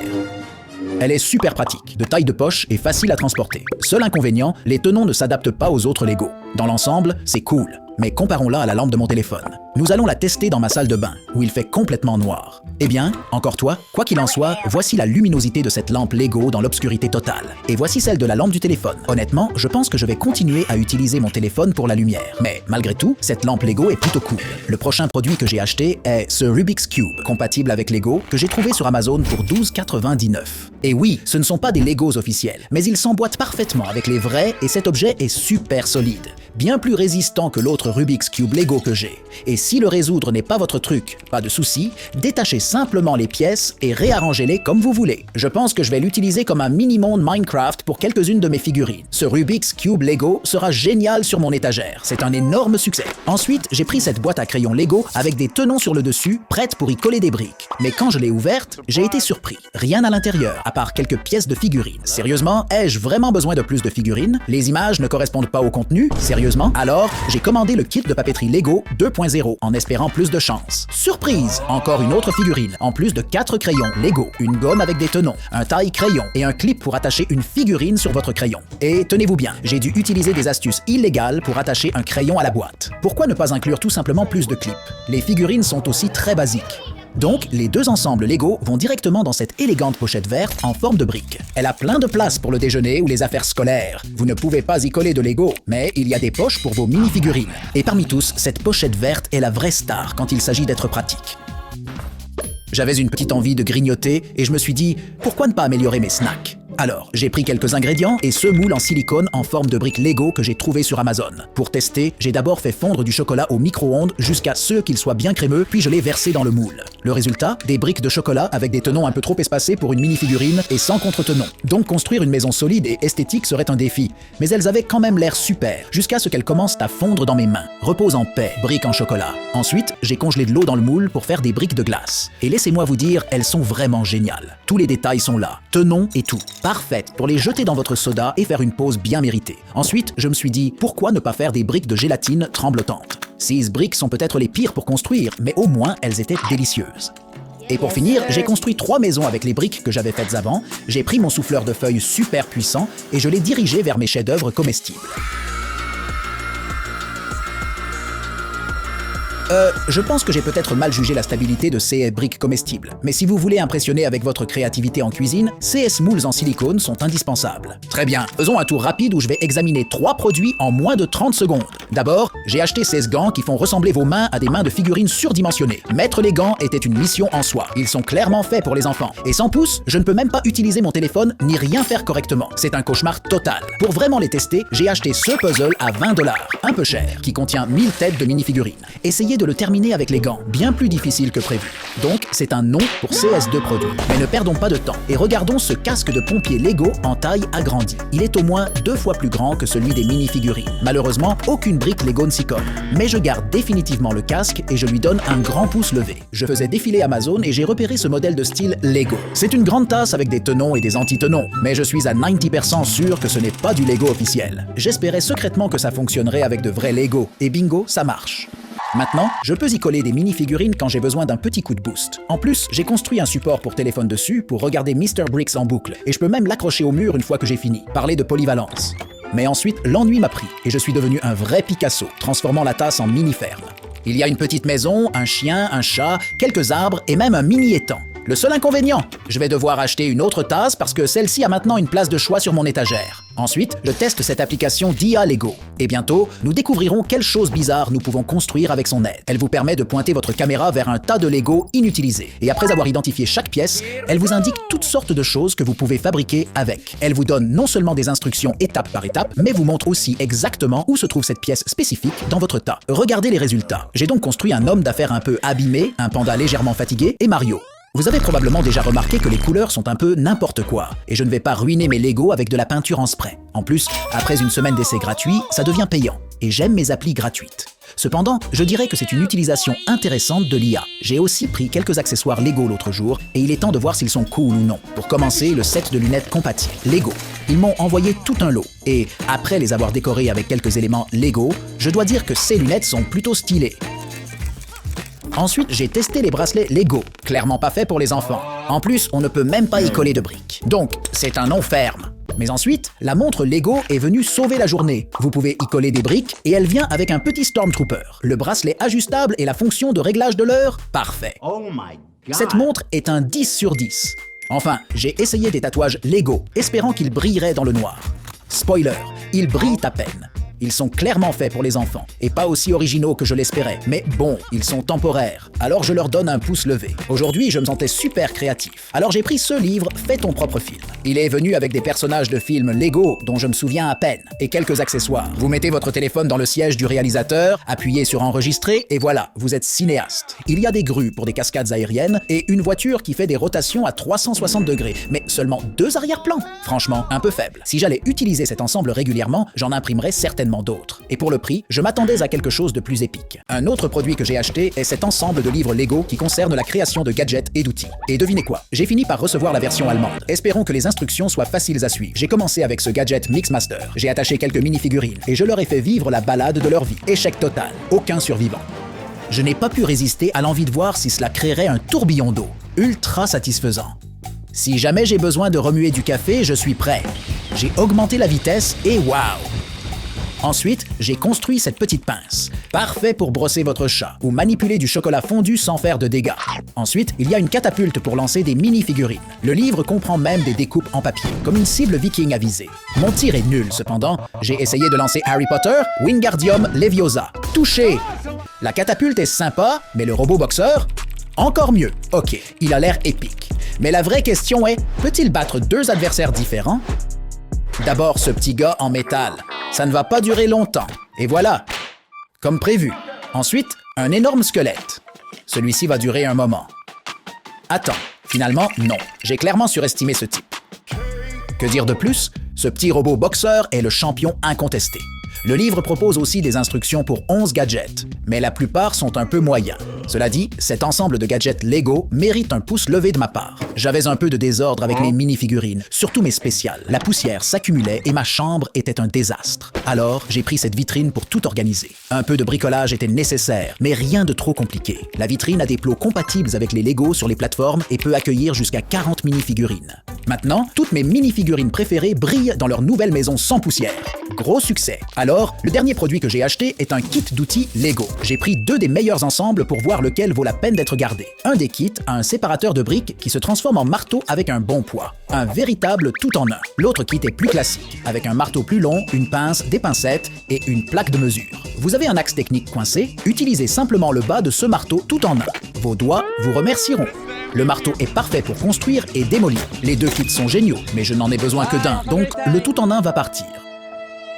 Elle est super pratique, de taille de poche et facile à transporter. Seul inconvénient, les tenons ne s'adaptent pas aux autres Lego. Dans l'ensemble, c'est cool. Mais comparons-la à la lampe de mon téléphone. Nous allons la tester dans ma salle de bain, où il fait complètement noir. Eh bien, encore toi, quoi qu'il en soit, voici la luminosité de cette lampe Lego dans l'obscurité totale. Et voici celle de la lampe du téléphone. Honnêtement, je pense que je vais continuer à utiliser mon téléphone pour la lumière. Mais malgré tout, cette lampe Lego est plutôt cool. Le prochain produit que j'ai acheté est ce Rubik's Cube, compatible avec Lego, que j'ai trouvé sur Amazon pour $12,99. Et oui, ce ne sont pas des Legos officiels, mais ils s'emboîtent parfaitement avec les vrais et cet objet est super solide. Bien plus résistant que l'autre Rubik's Cube Lego que j'ai. Et si le résoudre n'est pas votre truc, pas de souci, détachez simplement les pièces et réarrangez-les comme vous voulez. Je pense que je vais l'utiliser comme un mini-monde Minecraft pour quelques-unes de mes figurines. Ce Rubik's Cube Lego sera génial sur mon étagère. C'est un énorme succès. Ensuite, j'ai pris cette boîte à crayons Lego avec des tenons sur le dessus, prête pour y coller des briques. Mais quand je l'ai ouverte, j'ai été surpris. Rien à l'intérieur, à part quelques pièces de figurines. Sérieusement, ai-je vraiment besoin de plus de figurines? Les images ne correspondent pas au contenu? Sérieusement? Alors, j'ai commandé le kit de papeterie Lego 2.0 en espérant plus de chance. Surprise! Encore une autre figurine, en plus de 4 crayons Lego, une gomme avec des tenons, un taille-crayon et un clip pour attacher une figurine sur votre crayon. Et tenez-vous bien, j'ai dû utiliser des astuces illégales pour attacher un crayon à la boîte. Pourquoi ne pas inclure tout simplement plus de clips? Les figurines sont aussi très basiques. Donc, les deux ensembles Lego vont directement dans cette élégante pochette verte en forme de brique. Elle a plein de place pour le déjeuner ou les affaires scolaires. Vous ne pouvez pas y coller de Lego, mais il y a des poches pour vos mini-figurines. Et parmi tous, cette pochette verte est la vraie star quand il s'agit d'être pratique. J'avais une petite envie de grignoter et je me suis dit, pourquoi ne pas améliorer mes snacks? Alors, j'ai pris quelques ingrédients et ce moule en silicone en forme de briques Lego que j'ai trouvé sur Amazon. Pour tester, j'ai d'abord fait fondre du chocolat au micro-ondes jusqu'à ce qu'il soit bien crémeux, puis je l'ai versé dans le moule. Le résultat, des briques de chocolat avec des tenons un peu trop espacés pour une mini-figurine et sans contre-tenons. Donc construire une maison solide et esthétique serait un défi, mais elles avaient quand même l'air super, jusqu'à ce qu'elles commencent à fondre dans mes mains. Repose en paix, briques en chocolat. Ensuite, j'ai congelé de l'eau dans le moule pour faire des briques de glace. Et laissez-moi vous dire, elles sont vraiment géniales. Tous les détails sont là, tenons et tout. Parfaite pour les jeter dans votre soda et faire une pause bien méritée. Ensuite, je me suis dit, pourquoi ne pas faire des briques de gélatine tremblotantes? Ces briques sont peut-être les pires pour construire, mais au moins elles étaient délicieuses. Et pour finir, j'ai construit 3 maisons avec les briques que j'avais faites avant, j'ai pris mon souffleur de feuilles super puissant et je l'ai dirigé vers mes chefs-d'œuvre comestibles. Je pense que j'ai peut-être mal jugé la stabilité de ces briques comestibles. Mais si vous voulez impressionner avec votre créativité en cuisine, CS moules en silicone sont indispensables. Très bien, faisons un tour rapide où je vais examiner 3 produits en moins de 30 secondes. D'abord, j'ai acheté ces gants qui font ressembler vos mains à des mains de figurines surdimensionnées. Mettre les gants était une mission en soi. Ils sont clairement faits pour les enfants. Et sans pouce, je ne peux même pas utiliser mon téléphone ni rien faire correctement. C'est un cauchemar total. Pour vraiment les tester, j'ai acheté ce puzzle à $20, un peu cher, qui contient 1000 têtes de mini-figurines. Essayez de le terminer avec les gants, bien plus difficile que prévu. Donc, c'est un non pour CS2 produits. Mais ne perdons pas de temps et regardons ce casque de pompier Lego en taille agrandie. Il est au moins 2 fois plus grand que celui des mini-figurines. Malheureusement, aucune brique Lego ne s'y colle. Mais je garde définitivement le casque et je lui donne un grand pouce levé. Je faisais défiler Amazon et j'ai repéré ce modèle de style Lego. C'est une grande tasse avec des tenons et des anti-tenons, mais je suis à 90% sûr que ce n'est pas du Lego officiel. J'espérais secrètement que ça fonctionnerait avec de vrais Lego, et bingo, ça marche. Maintenant, je peux y coller des mini-figurines quand j'ai besoin d'un petit coup de boost. En plus, j'ai construit un support pour téléphone dessus pour regarder Mr. Bricks en boucle, et je peux même l'accrocher au mur une fois que j'ai fini. Parler de polyvalence. Mais ensuite, l'ennui m'a pris, et je suis devenu un vrai Picasso, transformant la tasse en mini-ferme. Il y a une petite maison, un chien, un chat, quelques arbres et même un mini-étang. Le seul inconvénient, je vais devoir acheter une autre tasse parce que celle-ci a maintenant une place de choix sur mon étagère. Ensuite, je teste cette application d'IA Lego. Et bientôt, nous découvrirons quelles choses bizarres nous pouvons construire avec son aide. Elle vous permet de pointer votre caméra vers un tas de Lego inutilisés. Et après avoir identifié chaque pièce, elle vous indique toutes sortes de choses que vous pouvez fabriquer avec. Elle vous donne non seulement des instructions étape par étape, mais vous montre aussi exactement où se trouve cette pièce spécifique dans votre tas. Regardez les résultats. J'ai donc construit un homme d'affaires un peu abîmé, un panda légèrement fatigué et Mario. Vous avez probablement déjà remarqué que les couleurs sont un peu n'importe quoi, et je ne vais pas ruiner mes Lego avec de la peinture en spray. En plus, après une semaine d'essai gratuit, ça devient payant, et j'aime mes applis gratuites. Cependant, je dirais que c'est une utilisation intéressante de l'IA. J'ai aussi pris quelques accessoires Lego l'autre jour, et il est temps de voir s'ils sont cool ou non. Pour commencer, le set de lunettes compatibles Lego. Ils m'ont envoyé tout un lot, et après les avoir décorés avec quelques éléments Lego, je dois dire que ces lunettes sont plutôt stylées. Ensuite, j'ai testé les bracelets Lego, clairement pas faits pour les enfants. En plus, on ne peut même pas y coller de briques. Donc, c'est un non ferme. Mais ensuite, la montre Lego est venue sauver la journée. Vous pouvez y coller des briques et elle vient avec un petit Stormtrooper. Le bracelet ajustable et la fonction de réglage de l'heure, parfait. Oh my God. Cette montre est un 10 sur 10. Enfin, j'ai essayé des tatouages Lego, espérant qu'ils brilleraient dans le noir. Spoiler, ils brillent à peine. Ils sont clairement faits pour les enfants, et pas aussi originaux que je l'espérais. Mais bon, ils sont temporaires, alors je leur donne un pouce levé. Aujourd'hui, je me sentais super créatif. Alors j'ai pris ce livre, Fais ton propre film. Il est venu avec des personnages de films Lego, dont je me souviens à peine, et quelques accessoires. Vous mettez votre téléphone dans le siège du réalisateur, appuyez sur Enregistrer, et voilà, vous êtes cinéaste. Il y a des grues pour des cascades aériennes, et une voiture qui fait des rotations à 360 degrés, mais seulement 2 arrière-plans. Franchement, un peu faible. Si j'allais utiliser cet ensemble régulièrement, j'en imprimerais certainement d'autres. Et pour le prix, je m'attendais à quelque chose de plus épique. Un autre produit que j'ai acheté est cet ensemble de livres Lego qui concerne la création de gadgets et d'outils. Et devinez quoi? J'ai fini par recevoir la version allemande. Espérons que les instructions soient faciles à suivre. J'ai commencé avec ce gadget Mixmaster. J'ai attaché quelques mini-figurines et je leur ai fait vivre la balade de leur vie. Échec total. Aucun survivant. Je n'ai pas pu résister à l'envie de voir si cela créerait un tourbillon d'eau. Ultra satisfaisant. Si jamais j'ai besoin de remuer du café, je suis prêt. J'ai augmenté la vitesse et waouh! Ensuite, j'ai construit cette petite pince. Parfait pour brosser votre chat ou manipuler du chocolat fondu sans faire de dégâts. Ensuite, il y a une catapulte pour lancer des mini-figurines. Le livre comprend même des découpes en papier, comme une cible viking à viser. Mon tir est nul, cependant. J'ai essayé de lancer Harry Potter, Wingardium Leviosa. Touché! La catapulte est sympa, mais le robot boxeur? Encore mieux. Ok, il a l'air épique. Mais la vraie question est, peut-il battre 2 adversaires différents? D'abord, ce petit gars en métal. Ça ne va pas durer longtemps. Et voilà, comme prévu. Ensuite, un énorme squelette. Celui-ci va durer un moment. Attends, finalement, non. J'ai clairement surestimé ce type. Que dire de plus? Ce petit robot boxeur est le champion incontesté. Le livre propose aussi des instructions pour 11 gadgets, mais la plupart sont un peu moyens. Cela dit, cet ensemble de gadgets Lego mérite un pouce levé de ma part. J'avais un peu de désordre avec mes mini-figurines, surtout mes spéciales. La poussière s'accumulait et ma chambre était un désastre. Alors, j'ai pris cette vitrine pour tout organiser. Un peu de bricolage était nécessaire, mais rien de trop compliqué. La vitrine a des plots compatibles avec les Lego sur les plateformes et peut accueillir jusqu'à 40 mini-figurines. Maintenant, toutes mes mini-figurines préférées brillent dans leur nouvelle maison sans poussière. Gros succès. Alors, le dernier produit que j'ai acheté est un kit d'outils Lego. J'ai pris 2 des meilleurs ensembles pour voir lequel vaut la peine d'être gardé. Un des kits a un séparateur de briques qui se transforme en marteau avec un bon poids. Un véritable tout-en-un. L'autre kit est plus classique, avec un marteau plus long, une pince, des pincettes et une plaque de mesure. Vous avez un axe technique coincé? Utilisez simplement le bas de ce marteau tout en un. Vos doigts vous remercieront. Le marteau est parfait pour construire et démolir. Les 2 kits sont géniaux, mais je n'en ai besoin que d'un, donc le tout-en-un va partir.